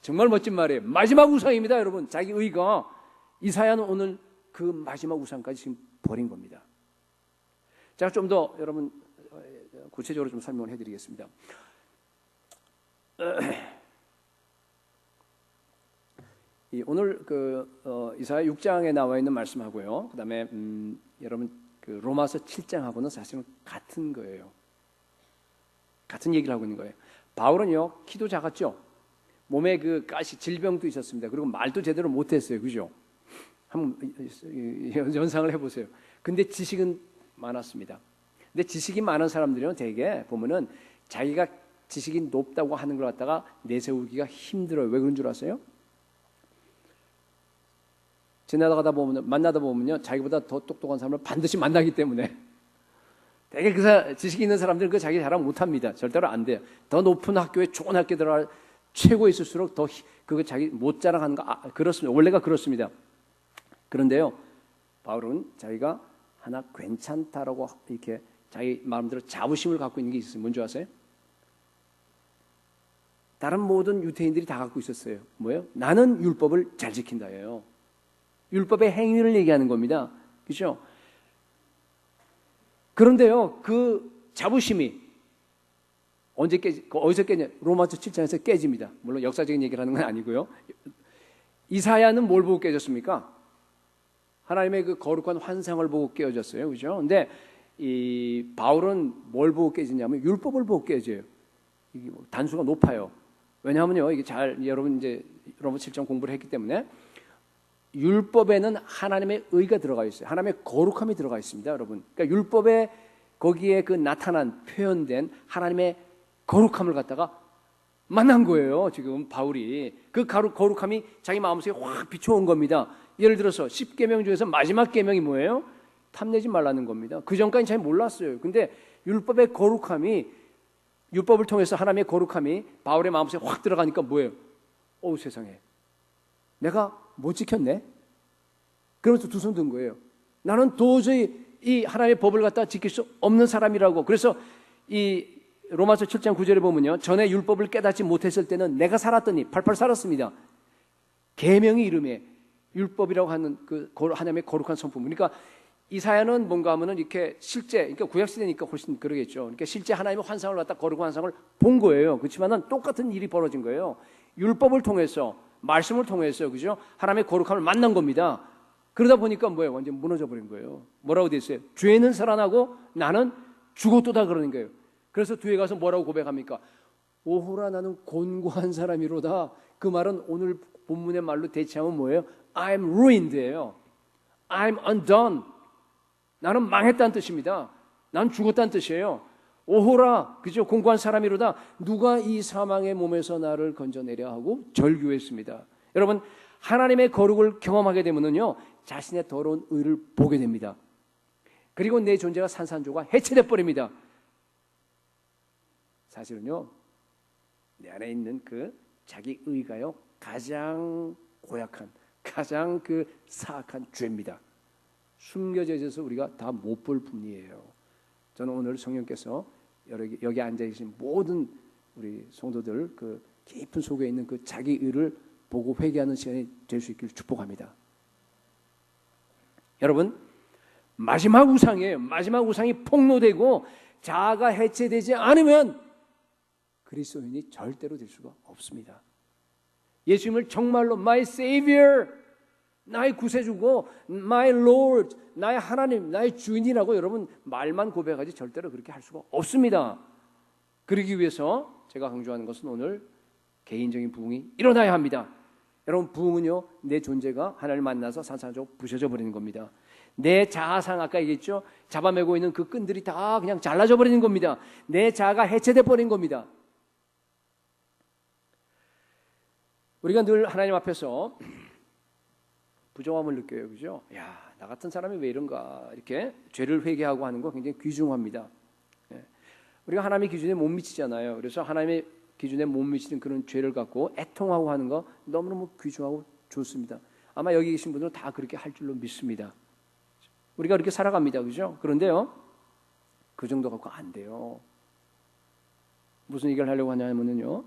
정말 멋진 말이에요. 마지막 우상입니다. 여러분 자기 의가. 이사야는 오늘 그 마지막 우상까지 지금 버린 겁니다. 제가 좀 더 여러분 구체적으로 좀 설명을 해드리겠습니다. 오늘 이사야 6장에 나와 있는 말씀하고요. 그다음에 여러분 그 로마서 7장하고는 사실은 같은 거예요. 같은 얘기를 하고 있는 거예요. 바울은요 키도 작았죠. 몸에 그 가시 질병도 있었습니다. 그리고 말도 제대로 못했어요. 그죠? 한번 연상을 해보세요. 근데 지식은 많았습니다. 근데 지식이 많은 사람들은 되게 보면은 자기가 지식이 높다고 하는 걸 갖다가 내세우기가 힘들어요. 왜 그런 줄 아세요? 지나가다 보면 만나다 보면요 자기보다 더 똑똑한 사람을 반드시 만나기 때문에 되게 지식이 있는 사람들은 그 자기 자랑 못합니다. 절대로 안 돼요. 더 높은 학교에 좋은 학교 들어갈 최고에 있을수록 더 그거 자기 못 자랑하는 거 그렇습니다. 원래가 그렇습니다. 그런데요 바울은 자기가 하나 괜찮다라고 이렇게 자기 마음대로 자부심을 갖고 있는 게 있어요. 뭔지 아세요? 다른 모든 유대인들이 다 갖고 있었어요. 뭐예요? 나는 율법을 잘 지킨다예요. 율법의 행위를 얘기하는 겁니다. 그렇죠? 그런데요, 그 자부심이 어디서 깨냐? 로마서 7장에서 깨집니다. 물론 역사적인 얘기를 하는 건 아니고요. 이사야는 뭘 보고 깨졌습니까? 하나님의 그 거룩한 환상을 보고 깨어졌어요. 그죠? 근데 이 바울은 뭘 보고 깨지냐면 율법을 보고 깨져요. 이게 뭐 단수가 높아요. 왜냐하면요, 이게 여러분 이제 로마 7장 공부를 했기 때문에 율법에는 하나님의 의가 들어가 있어요. 하나님의 거룩함이 들어가 있습니다, 여러분. 그러니까 율법에 거기에 그 나타난 표현된 하나님의 거룩함을 갖다가 만난 거예요. 지금 바울이 그 거룩함이 자기 마음속에 확 비춰온 겁니다. 예를 들어서 10계명 중에서 마지막 계명이 뭐예요? 탐내지 말라는 겁니다. 그 전까지는 잘 몰랐어요. 근데 율법의 거룩함이 율법을 통해서 하나님의 거룩함이 바울의 마음속에 확 들어가니까 뭐예요? 세상에 내가 못 지켰네? 그러면서 두 손 든 거예요. 나는 도저히 이 하나님의 법을 갖다 지킬 수 없는 사람이라고. 그래서 이 로마서 7장 9절에 보면요. 전에 율법을 깨닫지 못했을 때는 내가 살았더니 팔팔 살았습니다. 계명의 이름에 율법이라고 하는 그 하나님의 거룩한 성품. 그러니까 이사야는 뭔가 하면은 이렇게 실제, 그러니까 구약시대니까 훨씬 그러겠죠. 그러니까 실제 하나님의 환상을 갖다 거룩한 환상을 본 거예요. 그렇지만은 똑같은 일이 벌어진 거예요. 율법을 통해서, 말씀을 통해서, 그죠? 하나님의 거룩함을 만난 겁니다. 그러다 보니까 뭐예요? 완전 무너져 버린 거예요. 뭐라고 돼 있어요? 죄는 살아나고 나는 죽었도다 그러는 거예요. 그래서 뒤에 가서 뭐라고 고백합니까? 오호라 나는 곤고한 사람이로다. 그 말은 오늘 본문의 말로 대체하면 뭐예요? I'm ruined예요. I'm undone. 나는 망했다는 뜻입니다. 난 죽었다는 뜻이에요. 오호라, 그죠? 공고한 사람이로다. 누가 이 사망의 몸에서 나를 건져내려 하고 절규했습니다. 여러분, 하나님의 거룩을 경험하게 되면요, 자신의 더러운 의를 보게 됩니다. 그리고 내 존재가 산산조각 해체돼 버립니다. 사실은요, 내 안에 있는 그 자기 의가요, 가장 고약한, 가장 사악한 죄입니다. 숨겨져 있어서 우리가 다 못 볼 뿐이에요. 저는 오늘 성령께서 여기 앉아 계신 모든 우리 성도들 그 깊은 속에 있는 그 자기 의를 보고 회개하는 시간이 될 수 있기를 축복합니다. 여러분, 마지막 우상이에요. 마지막 우상이 폭로되고 자아가 해체되지 않으면 그리스도인이 절대로 될 수가 없습니다. 예수님을 정말로 My Savior, 나의 구세주고 My Lord, 나의 하나님, 나의 주인이라고 여러분 말만 고백하지 절대로 그렇게 할 수가 없습니다. 그러기 위해서 제가 강조하는 것은 오늘 개인적인 부흥이 일어나야 합니다. 여러분, 부흥은요, 내 존재가 하나님을 만나서 산산적으로 부셔져 버리는 겁니다. 내 자아상, 아까 얘기했죠, 잡아매고 있는 그 끈들이 다 그냥 잘라져 버리는 겁니다. 내 자아가 해체돼 버린 겁니다. 우리가 늘 하나님 앞에서 부정함을 느껴요, 그죠? 야, 나 같은 사람이 왜 이런가, 이렇게 죄를 회개하고 하는 거 굉장히 귀중합니다. 우리가 하나님의 기준에 못 미치잖아요. 그래서 하나님의 기준에 못 미치는 그런 죄를 갖고 애통하고 하는 거 너무너무 귀중하고 좋습니다. 아마 여기 계신 분들은 다 그렇게 할 줄로 믿습니다. 우리가 그렇게 살아갑니다, 그죠? 그런데요, 그 정도 갖고 안 돼요. 무슨 얘기를 하려고 하냐면요,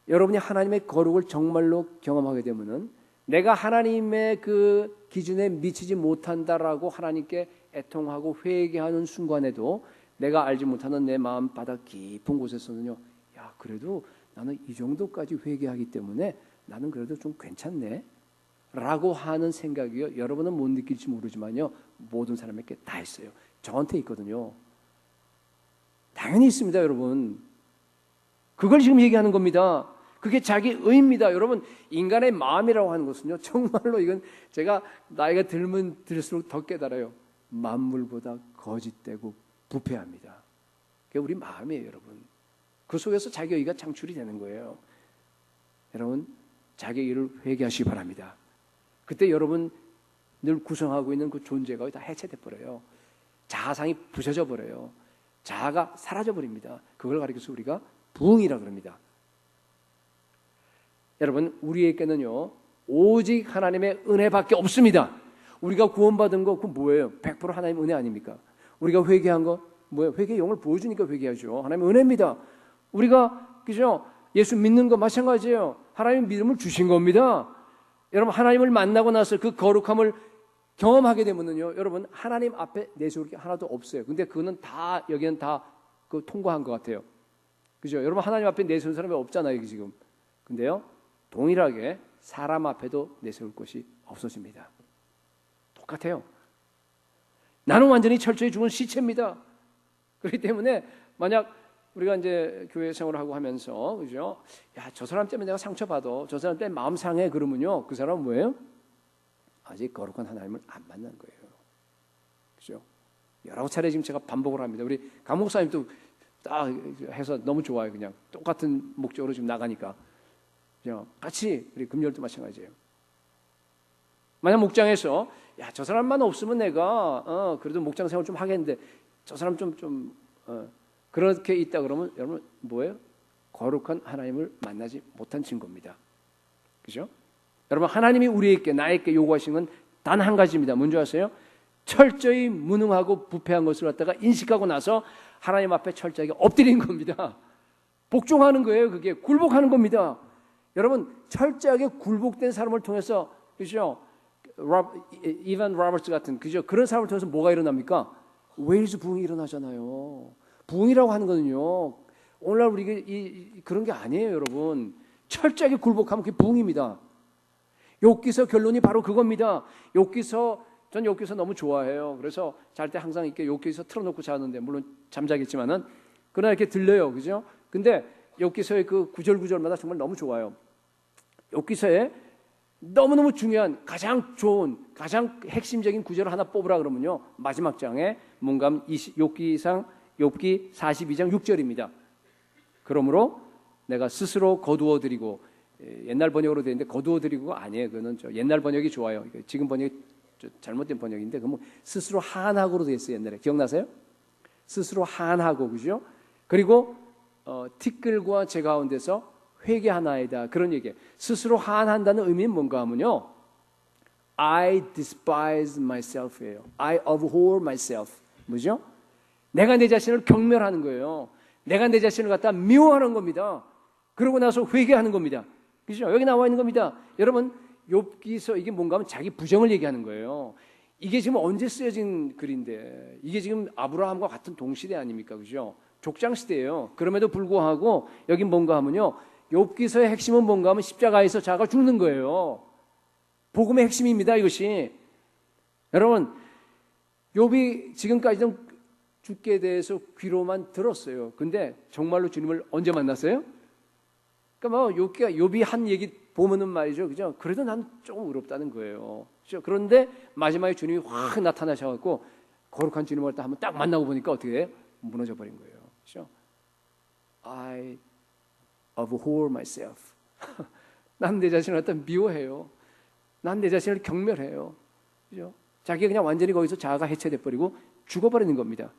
여러분이 하나님의 거룩을 정말로 경험하게 되면은 내가 하나님의 그 기준에 미치지 못한다라고 하나님께 애통하고 회개하는 순간에도 내가 알지 못하는 내 마음 바닥 깊은 곳에서는요, 야, 그래도 나는 이 정도까지 회개하기 때문에 나는 그래도 좀 괜찮네 라고 하는 생각이요, 여러분은 못 느낄지 모르지만요, 모든 사람에게 다 있어요. 저한테 있거든요. 당연히 있습니다, 여러분. 그걸 지금 얘기하는 겁니다. 그게 자기 의입니다. 여러분, 인간의 마음이라고 하는 것은요, 정말로 이건 제가 나이가 들면 들수록 더 깨달아요. 만물보다 거짓되고 부패합니다. 그게 우리 마음이에요, 여러분. 그 속에서 자기 의가 창출이 되는 거예요. 여러분, 자기 의를 회개하시기 바랍니다. 그때 여러분 늘 구성하고 있는 그 존재가 다 해체돼 버려요. 자아상이 부서져 버려요. 자아가 사라져 버립니다. 그걸 가리켜서 우리가 부흥이라 그럽니다. 여러분, 우리에게는요, 오직 하나님의 은혜밖에 없습니다. 우리가 구원받은 거, 그건 뭐예요? 100% 하나님의 은혜 아닙니까? 우리가 회개한 거, 뭐예요? 회개의 영을 보여주니까 회개하죠. 하나님의 은혜입니다. 우리가, 그죠? 예수 믿는 거 마찬가지예요. 하나님의 믿음을 주신 겁니다. 여러분, 하나님을 만나고 나서 그 거룩함을 경험하게 되면요, 여러분, 하나님 앞에 내세울 게 하나도 없어요. 근데 그거는 다, 여기는 다 그 통과한 것 같아요. 그죠? 여러분, 하나님 앞에 내세울 사람이 없잖아요, 여기 지금. 근데요, 동일하게 사람 앞에도 내세울 것이 없어집니다. 똑같아요. 나는 완전히 철저히 죽은 시체입니다. 그렇기 때문에 만약 우리가 이제 교회 생활을 하고 하면서, 그죠? 야, 저 사람 때문에 내가 상처받아, 저 사람 때문에 마음 상해, 그러면요, 그 사람은 뭐예요? 아직 거룩한 하나님을 안 만난 거예요. 그죠? 여러 차례 지금 제가 반복을 합니다. 우리 강 목사님도 딱 해서 너무 좋아요. 그냥 똑같은 목적으로 지금 나가니까. 그죠? 같이, 우리 금요일도 마찬가지예요. 만약 목장에서, 야, 저 사람만 없으면 내가, 그래도 목장 생활 좀 하겠는데, 저 사람 그렇게 있다 그러면 여러분 뭐예요? 거룩한 하나님을 만나지 못한 증거입니다. 그죠? 여러분, 하나님이 우리에게, 나에게 요구하시는 건 단 한 가지입니다. 뭔지 아세요? 철저히 무능하고 부패한 것을 갖다가 인식하고 나서 하나님 앞에 철저하게 엎드리는 겁니다. 복종하는 거예요. 그게 굴복하는 겁니다. 여러분, 철저하게 굴복된 사람을 통해서, 그죠? 이반 로버츠 같은, 그죠? 그런 사람을 통해서 뭐가 일어납니까? 웨일즈 부흥이 일어나잖아요. 부흥이라고 하는 거는요, 오늘날 우리가 그런 게 아니에요, 여러분. 철저하게 굴복하면 그게 부흥입니다. 욥기서 결론이 바로 그겁니다. 전 욥기서 너무 좋아해요. 그래서 잘 때 항상 이렇게 욥기서 틀어놓고 자는데, 물론 잠자겠지만은 그러나 이렇게 들려요, 그죠? 근데 욥기서의 그 구절마다 정말 너무 좋아요. 욥기서에 너무너무 중요한, 가장 좋은, 가장 핵심적인 구절을 하나 뽑으라 그러면요, 마지막 장에 문감 욥기 42장 6절입니다. 그러므로 내가 스스로 거두어드리고, 옛날 번역으로 되어 있는데 거두어드리고가 아니에요. 그거는 옛날 번역이 좋아요. 지금 번역이 잘못된 번역인데, 그러면 스스로 한하고로 되어 있어요. 옛날에 기억나세요? 스스로 한하고, 그죠? 그리고 티끌과 제 가운데서 회개하나이다, 그런 얘기예요. 스스로 한한다는 의미는 뭔가 하면요, I despise myself예요. I abhor myself. 뭐죠? 내가 내 자신을 경멸하는 거예요. 내가 내 자신을 갖다 미워하는 겁니다. 그러고 나서 회개하는 겁니다. 그죠? 여기 나와 있는 겁니다. 여러분, 욥기서 이게 뭔가 하면 자기 부정을 얘기하는 거예요. 이게 지금 언제 쓰여진 글인데, 이게 지금 아브라함과 같은 동시대 아닙니까? 그죠? 족장 시대예요. 그럼에도 불구하고 여기 뭔가 하면요, 욥기서의 핵심은 뭔가 하면 십자가에서 자가 죽는 거예요. 복음의 핵심입니다, 이것이. 여러분, 욥이 지금까지는 죽게 대해서 귀로만 들었어요. 근데 정말로 주님을 언제 만났어요? 그러니까 뭐 욥이 한 얘기 보면은 말이죠, 그죠? 그래도 난 조금 의롭다는 거예요. 그죠? 그런데 마지막에 주님이 확 나타나셔갖고 거룩한 주님을 한번 딱 만나고 보니까 어떻게 해요? 무너져 버린 거예요. 그죠? I abhor myself. 난 내 자신을 갖다 미워해요. 난 내 자신을 경멸해요. 그죠? 자기가 그냥 완전히 거기서 자아가 해체돼 버리고 죽어버리는 겁니다.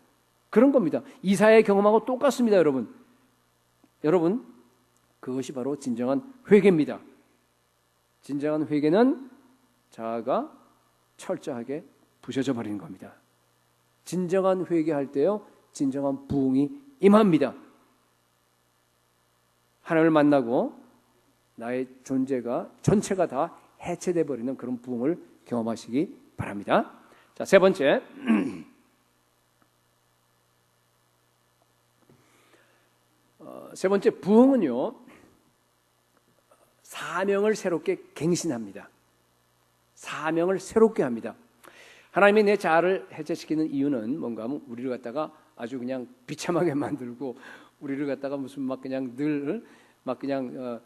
그런 겁니다. 이사야의 경험하고 똑같습니다, 여러분. 여러분, 그것이 바로 진정한 회개입니다. 진정한 회개는 자아가 철저하게 부셔져 버리는 겁니다. 진정한 회개할 때요, 진정한 부흥이 임합니다. 하나님을 만나고 나의 존재가 전체가 다 해체돼 버리는 그런 부흥을 경험하시기 바랍니다. 자, 세 번째. 세 번째 부흥은요, 사명을 새롭게 갱신합니다. 사명을 새롭게 합니다. 하나님이 내 자아를 해체시키는 이유는 뭔가 하면 우리를 갖다가 아주 그냥 비참하게 만들고, 우리를 갖다가 무슨 막 그냥 늘 막 그냥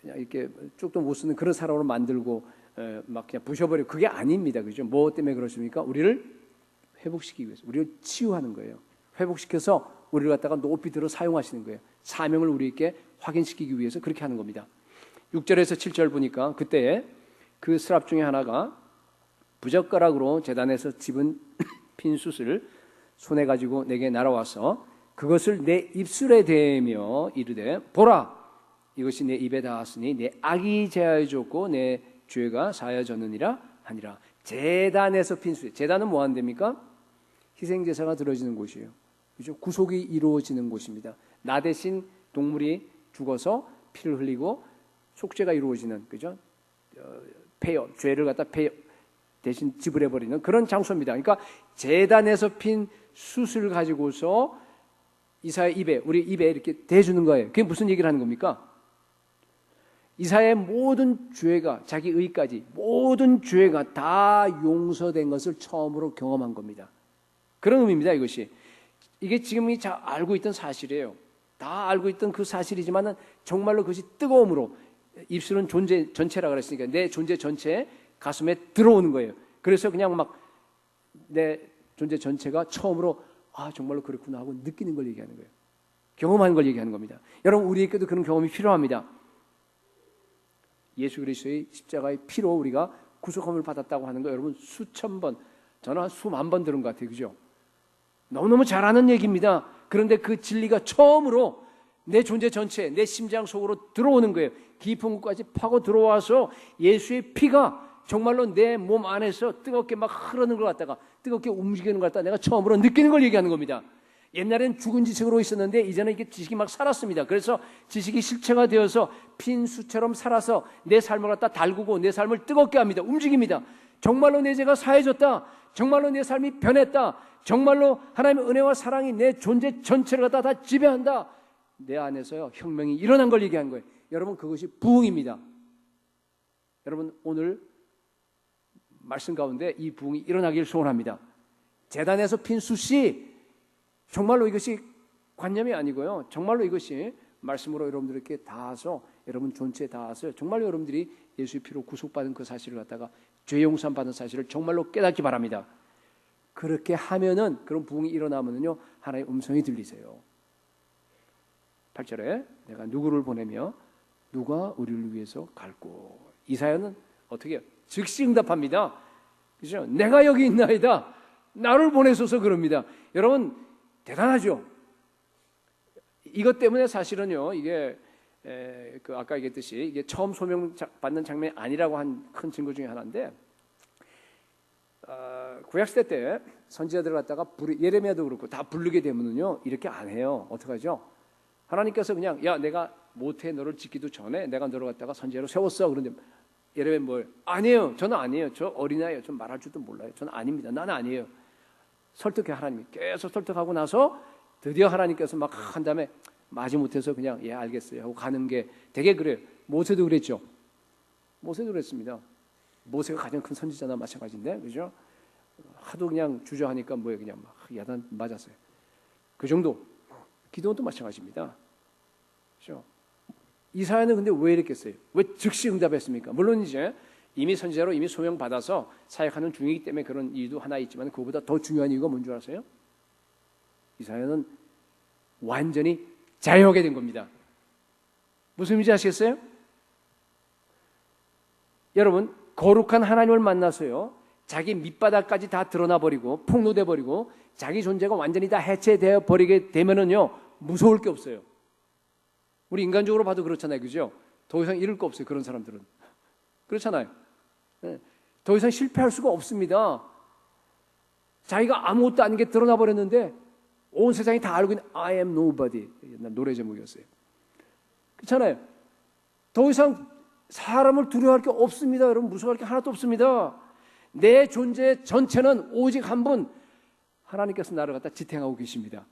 이렇게 쪽도 못 쓰는 그런 사람으로 만들고 막 그냥 부셔버리고, 그게 아닙니다. 그죠? 뭐 때문에 그렇습니까? 우리를 회복시키기 위해서, 우리를 치유하는 거예요. 회복시켜서 우리를 갖다가 높이 들어 사용하시는 거예요. 사명을 우리에게 확인시키기 위해서 그렇게 하는 겁니다. 6절에서 7절 보니까 그때 그 스랍 중에 하나가 부젓가락으로 제단에서 집은 핀 숯을 손에 가지고 내게 날아와서 그것을 내 입술에 대며 이르되, 보라, 이것이 내 입에 닿았으니 내 악이 제하여졌고 내 죄가 사하여졌느니라 하니라. 제단에서 핀 숯. 제단은 뭐 한답니까? 희생제사가 드려지는 곳이에요. 그죠? 구속이 이루어지는 곳입니다. 나 대신 동물이 죽어서 피를 흘리고 속죄가 이루어지는, 그죠? 폐여, 죄를 갖다 폐여 대신 지불해버리는 그런 장소입니다. 그러니까 제단에서 핀 숯을 가지고서 이사의 입에, 우리 입에 이렇게 대주는 거예요. 그게 무슨 얘기를 하는 겁니까? 이사의 모든 죄가, 자기 의까지 모든 죄가 다 용서된 것을 처음으로 경험한 겁니다. 그런 의미입니다, 이것이. 이게 지금 잘 알고 있던 사실이에요. 다 알고 있던 그 사실이지만은 정말로 그것이 뜨거움으로, 입술은 존재 전체라 그랬으니까 내 존재 전체에 가슴에 들어오는 거예요. 그래서 그냥 막 내 존재 전체가 처음으로 아, 정말로 그렇구나 하고 느끼는 걸 얘기하는 거예요. 경험하는 걸 얘기하는 겁니다. 여러분, 우리에게도 그런 경험이 필요합니다. 예수 그리스도의 십자가의 피로 우리가 구속함을 받았다고 하는 거 여러분 수천 번, 저는 한 수만 번 들은 것 같아요. 그죠? 너무너무 잘 아는 얘기입니다. 그런데 그 진리가 처음으로 내 존재 전체, 내 심장 속으로 들어오는 거예요. 깊은 곳까지 파고 들어와서 예수의 피가 정말로 내 몸 안에서 뜨겁게 막 흐르는 걸 갖다가, 뜨겁게 움직이는 걸 갖다가 내가 처음으로 느끼는 걸 얘기하는 겁니다. 옛날엔 죽은 지식으로 있었는데 이제는 이게 지식이 막 살았습니다. 그래서 지식이 실체가 되어서 핀 숯처럼 살아서 내 삶을 갖다 달구고 내 삶을 뜨겁게 합니다. 움직입니다. 정말로 내 죄가 사해졌다. 정말로 내 삶이 변했다. 정말로 하나님의 은혜와 사랑이 내 존재 전체를 갖다 다 지배한다. 내 안에서요 혁명이 일어난 걸 얘기한 거예요. 여러분, 그것이 부흥입니다. 여러분, 오늘 말씀 가운데 이 부흥이 일어나길 소원합니다. 제단에서 핀 숯이 정말로 이것이 관념이 아니고요, 정말로 이것이 말씀으로 여러분들에게 닿아서 여러분 존재에 닿아서 정말로 여러분들이 예수의 피로 구속받은 그 사실을 갖다가 죄 용서 받은 사실을 정말로 깨닫기 바랍니다. 그렇게 하면은, 그런 부흥이 일어나면은요 하나님의 음성이 들리세요. 8절에 내가 누구를 보내며 누가 우리를 위해서 갈고. 이사야는 어떻게 해요? 즉시 응답합니다. 그죠? 내가 여기 있나이다. 나를 보내소서 그럽니다. 여러분, 대단하죠? 이것 때문에 사실은요, 이게 그 아까 얘기했듯이 이게 처음 소명받는 장면이 아니라고 한 큰 증거 중에 하나인데, 구약시대 때 선지자들 갖다가 예레미야도 그렇고 다 부르게 되면은요 이렇게 안 해요. 어떡하죠? 하나님께서 그냥 야 내가 모태 너를 짓기도 전에 내가 너를 갖다가 선지자로 세웠어. 그런데 예레미야 뭘? 아니에요. 저는 아니에요. 저 어린아이예요. 전 말할 줄도 몰라요. 저는 아닙니다. 나는 아니에요. 설득해. 하나님이 계속 설득하고 나서 드디어 하나님께서 막 한 다음에 마지못해서 그냥 예 알겠어요 하고 가는 게 되게 그래요. 모세도 그랬죠. 모세도 그랬습니다. 모세가 가장 큰 선지자나 마찬가지인데 그죠? 하도 그냥 주저하니까 뭐예요 그냥 막 야단 맞았어요. 그 정도. 기도원도 마찬가지입니다. 그죠? 이사야는 근데 왜 이랬겠어요? 왜 즉시 응답했습니까? 물론 이제 이미 선지자로 이미 소명받아서 사역하는 중이기 때문에 그런 이유도 하나 있지만 그거보다 더 중요한 이유가 뭔 줄 아세요? 이사야는 완전히 자유하게 된 겁니다. 무슨 의미인지 아시겠어요? 여러분 거룩한 하나님을 만나서요 자기 밑바닥까지 다 드러나 버리고 폭로돼 버리고 자기 존재가 완전히 다 해체되어 버리게 되면은요 무서울 게 없어요. 우리 인간적으로 봐도 그렇잖아요, 그죠? 더 이상 잃을 거 없어요. 그런 사람들은 그렇잖아요. 네. 더 이상 실패할 수가 없습니다. 자기가 아무것도 아닌 게 드러나 버렸는데 온 세상이 다 알고 있는 I am nobody 옛날 노래 제목이었어요. 그렇잖아요. 더 이상 사람을 두려워할 게 없습니다. 여러분 무서워할 게 하나도 없습니다. 내 존재 전체는 오직 한 분 하나님께서 나를 갖다 지탱하고 계십니다.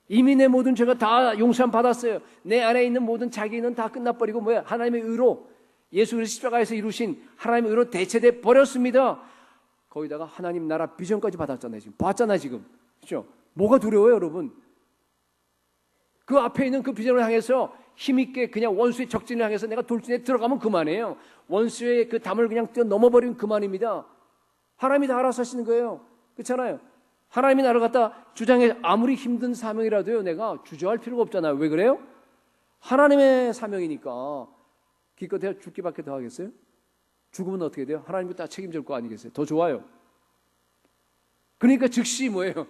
이미 내 모든 죄가 다 용서함 받았어요. 내 안에 있는 모든 자기는 다 끝나버리고 뭐야 하나님의 의로 예수 그리스도 십자가에서 이루신 하나님의 의로 대체돼 버렸습니다. 거기다가 하나님 나라 비전까지 받았잖아요. 지금 봤잖아요. 지금 그렇죠? 뭐가 두려워요, 여러분? 그 앞에 있는 그 비전을 향해서 힘있게 그냥 원수의 적진을 향해서 내가 돌진에 들어가면 그만이에요. 원수의 그 담을 그냥 뛰어넘어버리면 그만입니다. 하나님이 다 알아서 하시는 거예요. 그렇잖아요. 하나님이 나를 갖다 주장해 아무리 힘든 사명이라도요 내가 주저할 필요가 없잖아요. 왜 그래요? 하나님의 사명이니까 기껏해야 죽기밖에 더 하겠어요? 죽으면 어떻게 돼요? 하나님이 다 책임질 거 아니겠어요? 더 좋아요. 그러니까 즉시 뭐예요?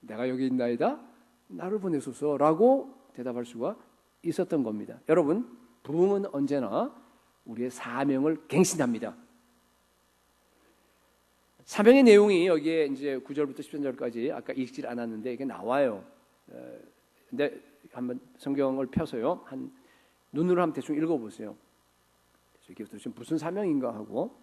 내가 여기 있나이다 나를 보내소서라고 대답할 수가 있었던 겁니다. 여러분 부흥은 언제나 우리의 사명을 갱신합니다. 사명의 내용이 여기에 이제 9절부터 13절까지 아까 읽질 않았는데 이게 나와요. 근데 한번 성경을 펴서요 한 눈으로 한번 대충 읽어보세요. 이게 도대체 무슨 사명인가 하고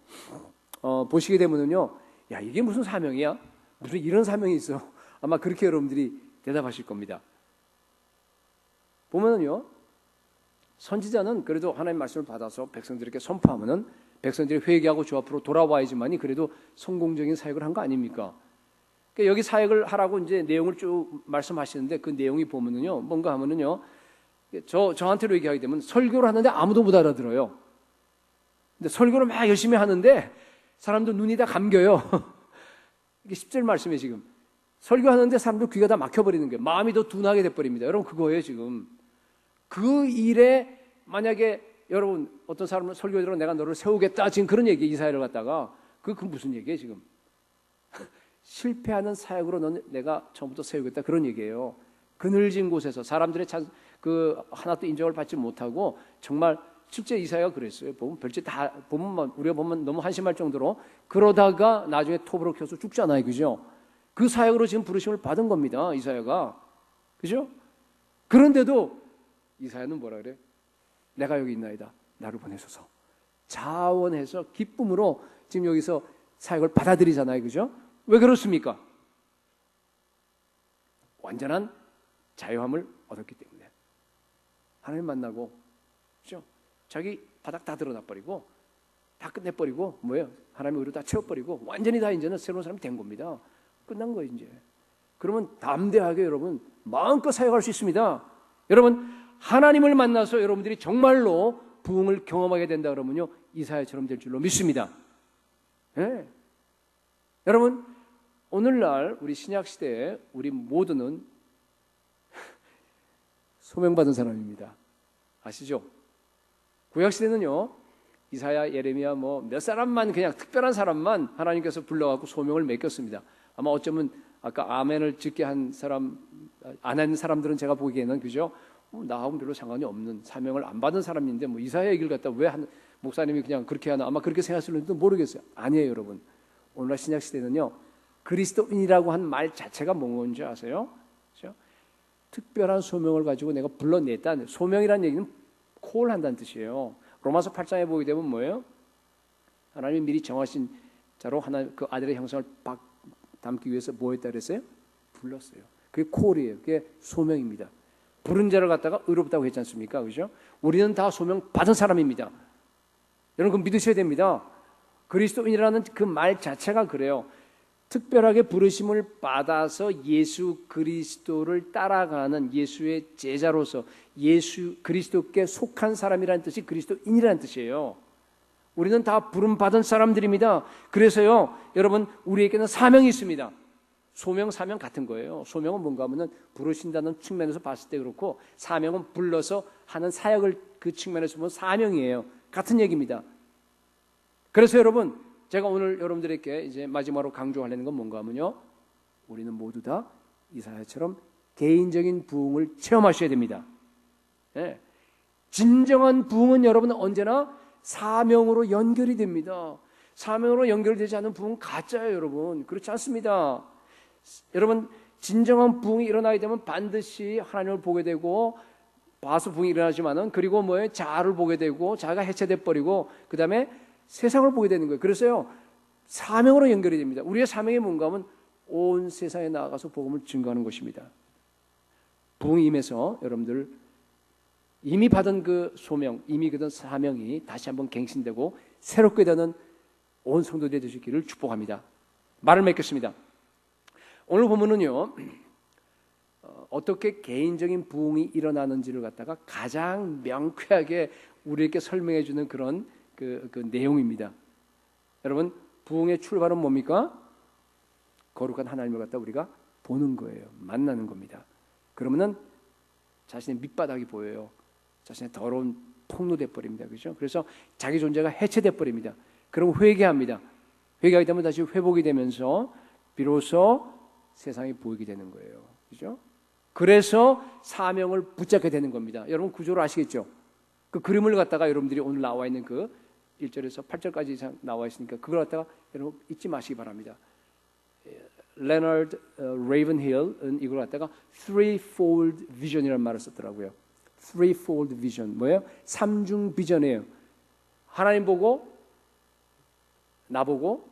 보시게 되면은요 야 이게 무슨 사명이야? 무슨 이런 사명이 있어? 아마 그렇게 여러분들이 대답하실 겁니다. 보면은요 선지자는 그래도 하나님 말씀을 받아서 백성들에게 선포하면은 백성들이 회개하고 주 앞으로 돌아와야지만이 그래도 성공적인 사역을 한 거 아닙니까? 그러니까 여기 사역을 하라고 이제 내용을 쭉 말씀하시는데 그 내용이 보면은요 뭔가 하면은요 저한테로 얘기하게 되면 설교를 하는데 아무도 못 알아들어요. 근데 설교를 막 열심히 하는데 사람도 눈이 다 감겨요. 이게 10절 말씀에 지금 설교하는데 사람들 귀가 다 막혀버리는 거예요. 마음이 더 둔하게 돼버립니다. 여러분 그거예요 지금. 그 일에 만약에 여러분 어떤 사람은 설교대로 내가 너를 세우겠다 지금 그런 얘기 이사야를 갖다가 그 무슨 얘기예요 지금? 실패하는 사역으로 너는 내가 처음부터 세우겠다 그런 얘기예요. 그늘진 곳에서 사람들의 그 하나도 인정을 받지 못하고 정말 실제 이사야가 그랬어요. 보면 별짓 다 보면 우리가 보면 너무 한심할 정도로 그러다가 나중에 톱으로 켜서 죽잖아요, 그죠? 그 사역으로 지금 부르심을 받은 겁니다, 이사야가, 그죠? 그런데도 이사야는 뭐라 그래? 내가 여기 있나이다. 나를 보내소서. 자원해서 기쁨으로 지금 여기서 사역을 받아들이잖아요, 그죠? 왜 그렇습니까? 완전한 자유함을 얻었기 때문에 하나님 만나고, 그죠? 자기 바닥 다 드러나버리고 다 끝내버리고 뭐예요? 하나님의 의로 다 채워버리고 완전히 다 이제는 새로운 사람이 된 겁니다. 끝난 거예요 이제. 그러면 담대하게 여러분 마음껏 사역할 수 있습니다. 여러분 하나님을 만나서 여러분들이 정말로 부흥을 경험하게 된다 그러면요 이사야처럼 될 줄로 믿습니다. 네. 여러분 오늘날 우리 신약시대에 우리 모두는 소명받은 사람입니다. 아시죠? 구약시대는요 이사야, 예레미야 뭐 몇 사람만 그냥 특별한 사람만 하나님께서 불러갖고 소명을 맡겼습니다. 아마 어쩌면 아까 아멘을 짓게 한 사람 안 한 사람들은 제가 보기에는 그죠? 나하고는 별로 상관이 없는 사명을 안 받은 사람인데 뭐 이사야 얘기를 갖다 왜 한 목사님이 그냥 그렇게 하나 아마 그렇게 생각했을지도 모르겠어요. 아니에요 여러분. 오늘날 신약 시대는요, 그리스도인이라고 한 말 자체가 뭔지 아세요? 그렇죠? 특별한 소명을 가지고 내가 불러냈다. 소명이라는 얘기는 콜한다는 뜻이에요. 로마서 8장에 보게 되면 뭐예요? 하나님이 미리 정하신 자로 하나님 그 아들의 형상을 담기 위해서 뭐 했다 그랬어요? 불렀어요. 그게 콜이에요. 그게 소명입니다. 부른 자를 갖다가 의롭다고 했지 않습니까? 그죠? 우리는 다 소명 받은 사람입니다. 여러분 그거 믿으셔야 됩니다. 그리스도인이라는 그 말 자체가 그래요. 특별하게 부르심을 받아서 예수 그리스도를 따라가는 예수의 제자로서 예수 그리스도께 속한 사람이라는 뜻이 그리스도인이라는 뜻이에요. 우리는 다 부름 받은 사람들입니다. 그래서요, 여러분 우리에게는 사명이 있습니다. 소명, 사명 같은 거예요. 소명은 뭔가 하면은 부르신다는 측면에서 봤을 때 그렇고, 사명은 불러서 하는 사역을 그 측면에서 보면 사명이에요. 같은 얘기입니다. 그래서 여러분, 제가 오늘 여러분들에게 이제 마지막으로 강조하려는 건 뭔가 하면요, 우리는 모두 다 이사야처럼 개인적인 부흥을 체험하셔야 됩니다. 네. 진정한 부흥은 여러분 언제나 사명으로 연결이 됩니다. 사명으로 연결되지 않은 부흥은 가짜예요, 여러분. 그렇지 않습니다. 여러분, 진정한 부흥이 일어나게 되면 반드시 하나님을 보게 되고, 봐서 부흥이 일어나지만은, 그리고 뭐예요? 자아를 보게 되고, 자아가 해체돼 버리고, 그 다음에 세상을 보게 되는 거예요. 그래서요, 사명으로 연결이 됩니다. 우리의 사명이 뭔가 하면 온 세상에 나아가서 복음을 증거하는 것입니다. 부흥이 임해서 여러분들 이미 받은 그 소명, 이미 그 사명이 다시 한번 갱신되고 새롭게 되는 온 성도들이 되시기를 축복합니다. 말을 맺겠습니다. 오늘 보면은요, 어떻게 개인적인 부흥이 일어나는지를 갖다가 가장 명쾌하게 우리에게 설명해 주는 그런 그 내용입니다. 여러분, 부흥의 출발은 뭡니까? 거룩한 하나님을 갖다 우리가 보는 거예요. 만나는 겁니다. 그러면은 자신의 밑바닥이 보여요. 자신의 더러운 폭로돼 버립니다. 그렇죠? 그래서 자기 존재가 해체돼 버립니다. 그럼 회개합니다. 회개하게 되면 다시 회복이 되면서 비로소 세상이 보이게 되는 거예요. 그렇죠? 그래서 사명을 붙잡게 되는 겁니다. 여러분 구조를 아시겠죠? 그 그림을 갖다가 여러분들이 오늘 나와 있는 그 1절에서 8절까지 이상 나와 있으니까 그걸 갖다가 여러분 잊지 마시기 바랍니다. 레너드 레이븐힐은 이걸 갖다가 threefold vision이라는 말을 썼더라고요. threefold vision 뭐예요? 삼중 비전이에요. 하나님 보고 나 보고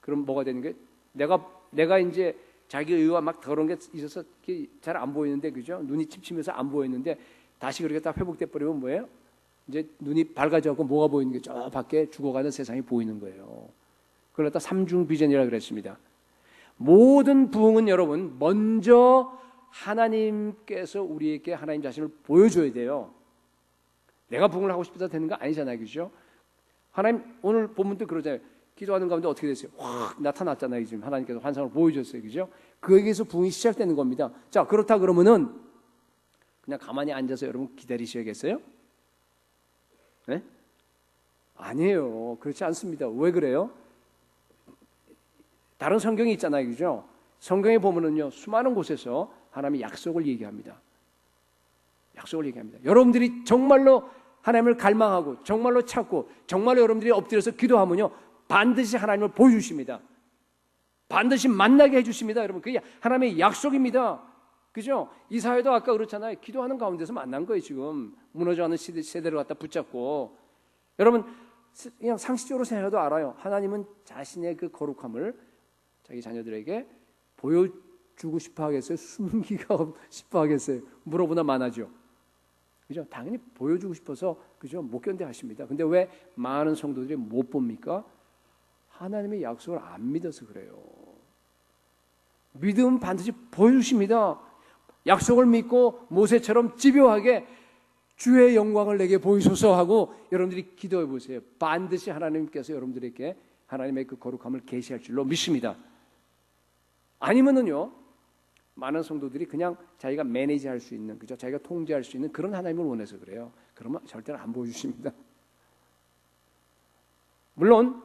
그럼 뭐가 되는 게 내가 이제 자기 의와 막 더러운 게 있어서 잘 안 보이는데 그죠? 눈이 침침해서 안 보이는데 다시 그렇게 딱 회복돼 버리면 뭐예요? 이제 눈이 밝아져고 뭐가 보이는 게 저 밖에 죽어가는 세상이 보이는 거예요. 그걸 갖다 삼중 비전이라고 그랬습니다. 모든 부흥은 여러분 먼저 하나님께서 우리에게 하나님 자신을 보여줘야 돼요. 내가 부흥을 하고 싶어서 되는 거 아니잖아요, 그죠? 하나님 오늘 본문도 그러잖아요. 기도하는 가운데 어떻게 됐어요? 확 나타났잖아요. 지금 하나님께서 환상을 보여줬어요, 그죠? 거기에서 부흥이 시작되는 겁니다. 자, 그렇다 그러면은 그냥 가만히 앉아서 여러분 기다리셔야겠어요? 네? 아니에요. 그렇지 않습니다. 왜 그래요? 다른 성경이 있잖아요, 그죠? 성경에 보면은요, 수많은 곳에서 하나님의 약속을 얘기합니다. 약속을 얘기합니다. 여러분들이 정말로 하나님을 갈망하고, 정말로 찾고, 정말로 여러분들이 엎드려서 기도하면요, 반드시 하나님을 보여주십니다. 반드시 만나게 해주십니다. 여러분, 그게 하나님의 약속입니다. 그죠? 이사야도 아까 그렇잖아요. 기도하는 가운데서 만난 거예요, 지금. 무너져가는 세대를 갖다 붙잡고. 여러분, 그냥 상식적으로 생각해도 알아요. 하나님은 자신의 그 거룩함을 자기 자녀들에게 보여주고 싶어 하겠어요? 숨기고 싶어 하겠어요? 물어보나 많아죠. 그죠? 당연히 보여주고 싶어서, 그죠? 못 견뎌 하십니다. 근데 왜 많은 성도들이 못 봅니까? 하나님의 약속을 안 믿어서 그래요. 믿음은 반드시 보여주십니다. 약속을 믿고 모세처럼 집요하게 주의 영광을 내게 보이소서 하고 여러분들이 기도해 보세요. 반드시 하나님께서 여러분들에게 하나님의 그 거룩함을 계시할 줄로 믿습니다. 아니면은요, 많은 성도들이 그냥 자기가 매니지할 수 있는, 그죠? 자기가 통제할 수 있는 그런 하나님을 원해서 그래요. 그러면 절대로 안 보여주십니다. 물론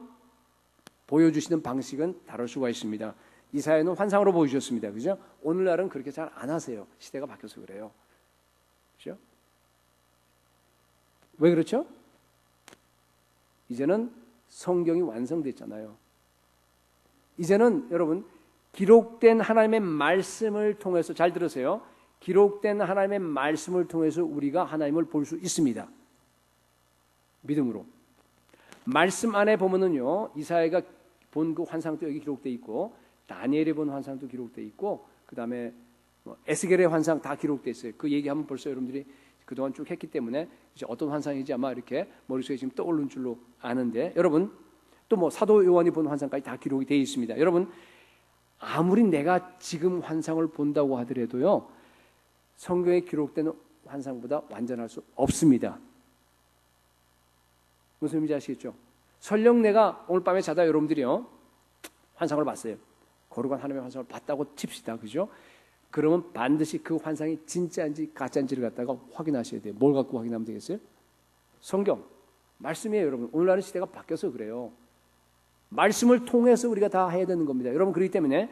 보여주시는 방식은 다를 수가 있습니다. 이사야는 환상으로 보여주셨습니다. 그죠? 오늘날은 그렇게 잘 안 하세요. 시대가 바뀌어서 그래요. 그죠? 왜 그렇죠? 이제는 성경이 완성됐잖아요. 이제는 여러분 기록된 하나님의 말씀을 통해서, 잘 들으세요, 기록된 하나님의 말씀을 통해서 우리가 하나님을 볼 수 있습니다. 믿음으로. 말씀 안에 보면은요, 이사야가 본 그 환상도 여기 기록되어 있고, 다니엘이 본 환상도 기록되어 있고, 그 다음에 에스겔의 환상 다 기록되어 있어요. 그 얘기하면 벌써 여러분들이 그동안 쭉 했기 때문에 이제 어떤 환상인지 아마 이렇게 머릿속에 지금 떠오르는 줄로 아는데, 여러분 또 사도 요한이 본 환상까지 다 기록이 되어 있습니다. 여러분 아무리 내가 지금 환상을 본다고 하더라도요, 성경에 기록된 환상보다 완전할 수 없습니다. 무슨 의미인지 아시겠죠? 설령 내가 오늘 밤에 자다 여러분들이요 환상을 봤어요. 거룩한 하나님의 환상을 봤다고 칩시다. 그죠? 그러면 반드시 그 환상이 진짜인지 가짜인지를 갖다가 확인하셔야 돼요. 뭘 갖고 확인하면 되겠어요? 성경, 말씀이에요. 여러분 오늘날의 시대가 바뀌어서 그래요. 말씀을 통해서 우리가 다 해야 되는 겁니다. 여러분 그렇기 때문에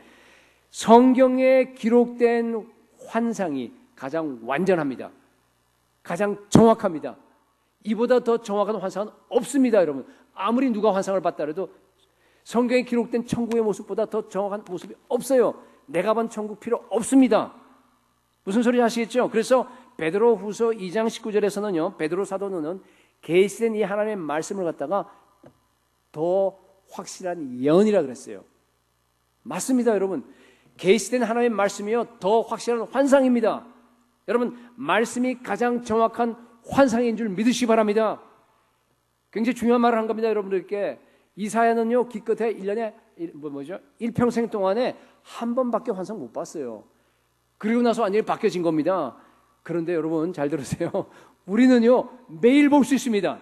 성경에 기록된 환상이 가장 완전합니다. 가장 정확합니다. 이보다 더 정확한 환상은 없습니다. 여러분 아무리 누가 환상을 봤다 해도 성경에 기록된 천국의 모습보다 더 정확한 모습이 없어요. 내가 본 천국 필요 없습니다. 무슨 소리인지 아시겠죠? 그래서 베드로후서 2장 19절에서는요 베드로 사도는 계시된 이 하나님의 말씀을 갖다가 더 확실한 예언이라 그랬어요. 맞습니다. 여러분 계시된 하나님의 말씀이요 더 확실한 환상입니다. 여러분 말씀이 가장 정확한 환상인 줄 믿으시기 바랍니다. 굉장히 중요한 말을 한 겁니다. 여러분들께 이사야는요 기껏해 1년에 일평생 동안에 한 번밖에 환상 못 봤어요. 그리고 나서 완전히 바뀌어진 겁니다. 그런데 여러분 잘 들으세요. 우리는요 매일 볼 수 있습니다.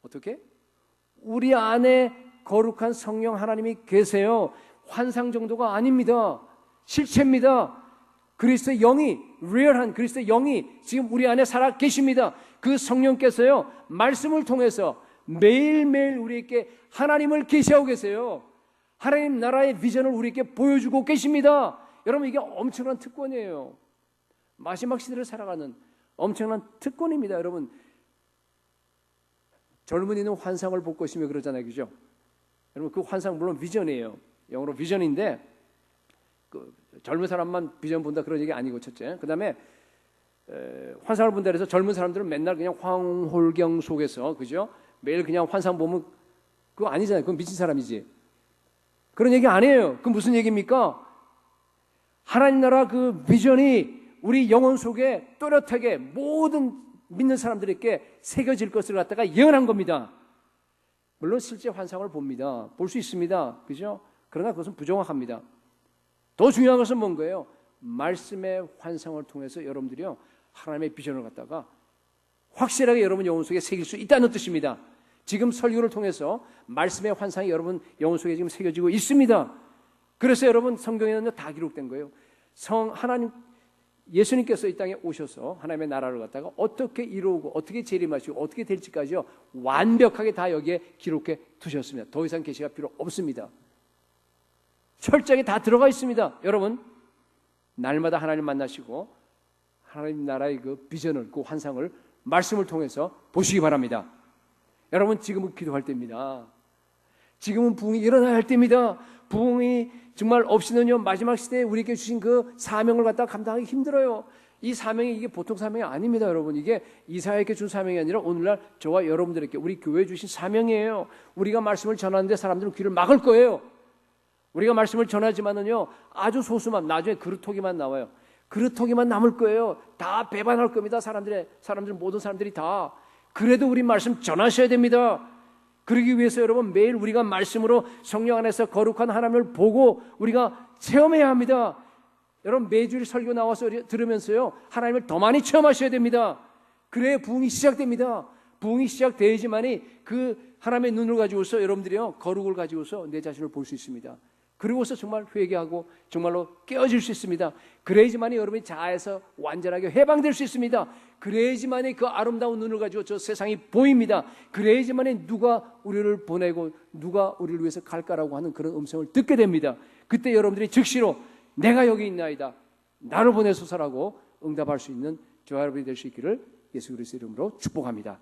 어떻게? 우리 안에 거룩한 성령 하나님이 계세요. 환상 정도가 아닙니다. 실체입니다. 그리스도의 영이, 리얼한 그리스도의 영이 지금 우리 안에 살아 계십니다. 그 성령께서요 말씀을 통해서 매일매일 우리에게 하나님을 계시하고 계세요. 하나님 나라의 비전을 우리에게 보여주고 계십니다. 여러분 이게 엄청난 특권이에요. 마지막 시대를 살아가는 엄청난 특권입니다. 여러분 젊은이는 환상을 볼 것이며 그러잖아요. 그죠? 여러분 그 환상 물론 비전이에요. 영어로 비전인데 그 젊은 사람만 비전 본다 그런 얘기 아니고 첫째. 그 다음에 환상을 본다 그래서 젊은 사람들은 맨날 그냥 황홀경 속에서 그죠? 매일 그냥 환상 보면 그거 아니잖아요. 그건 미친 사람이지. 그런 얘기 아니에요. 그건 무슨 얘기입니까? 하나님 나라 그 비전이 우리 영혼 속에 또렷하게 모든 믿는 사람들에게 새겨질 것을 갖다가 예언한 겁니다. 물론 실제 환상을 봅니다. 볼 수 있습니다. 그죠? 그러나 그것은 부정확합니다. 더 중요한 것은 뭔 거예요? 말씀의 환상을 통해서 여러분들이요 하나님의 비전을 갖다가 확실하게 여러분 영혼 속에 새길 수 있다는 뜻입니다. 지금 설교를 통해서 말씀의 환상이 여러분 영혼 속에 지금 새겨지고 있습니다. 그래서 여러분 성경에는 다 기록된 거예요. 하나님 예수님께서 이 땅에 오셔서 하나님의 나라를 갖다가 어떻게 이루고 어떻게 재림하시고 어떻게 될지까지요 완벽하게 다 여기에 기록해 두셨습니다. 더 이상 계시가 필요 없습니다. 철저하게 다 들어가 있습니다. 여러분 날마다 하나님 만나시고 하나님 나라의 그 비전을 그 환상을 말씀을 통해서 보시기 바랍니다. 여러분 지금은 기도할 때입니다. 지금은 부흥이 일어나야 할 때입니다. 부흥이 정말 없이는요 마지막 시대에 우리에게 주신 그 사명을 갖다 감당하기 힘들어요. 이 사명이 이게 보통 사명이 아닙니다. 여러분 이게 이사야에게 준 사명이 아니라 오늘날 저와 여러분들에게 우리 교회에 주신 사명이에요. 우리가 말씀을 전하는데 사람들은 귀를 막을 거예요. 우리가 말씀을 전하지만은요 아주 소수만 나중에 그루터기만 나와요. 그루터기만 남을 거예요. 다 배반할 겁니다. 사람들 모든 사람들이 다. 그래도 우리 말씀 전하셔야 됩니다. 그러기 위해서 여러분 매일 우리가 말씀으로 성령 안에서 거룩한 하나님을 보고 우리가 체험해야 합니다. 여러분 매주일 설교 나와서 들으면서요 하나님을 더 많이 체험하셔야 됩니다. 그래야 부흥이 시작됩니다. 부흥이 시작되어야지만이 그 하나님의 눈을 가지고서 여러분들이요 거룩을 가지고서 내 자신을 볼 수 있습니다. 그리고서 정말 회개하고 정말로 깨어질 수 있습니다. 그래야지만이 여러분이 자아에서 완전하게 해방될 수 있습니다. 그래야지만이 그 아름다운 눈을 가지고 저 세상이 보입니다. 그래야지만이 누가 우리를 보내고 누가 우리를 위해서 갈까라고 하는 그런 음성을 듣게 됩니다. 그때 여러분들이 즉시로 내가 여기 있나이다. 나를 보내소서라고 응답할 수 있는 저와 여러분이 될 수 있기를 예수 그리스도의 이름으로 축복합니다.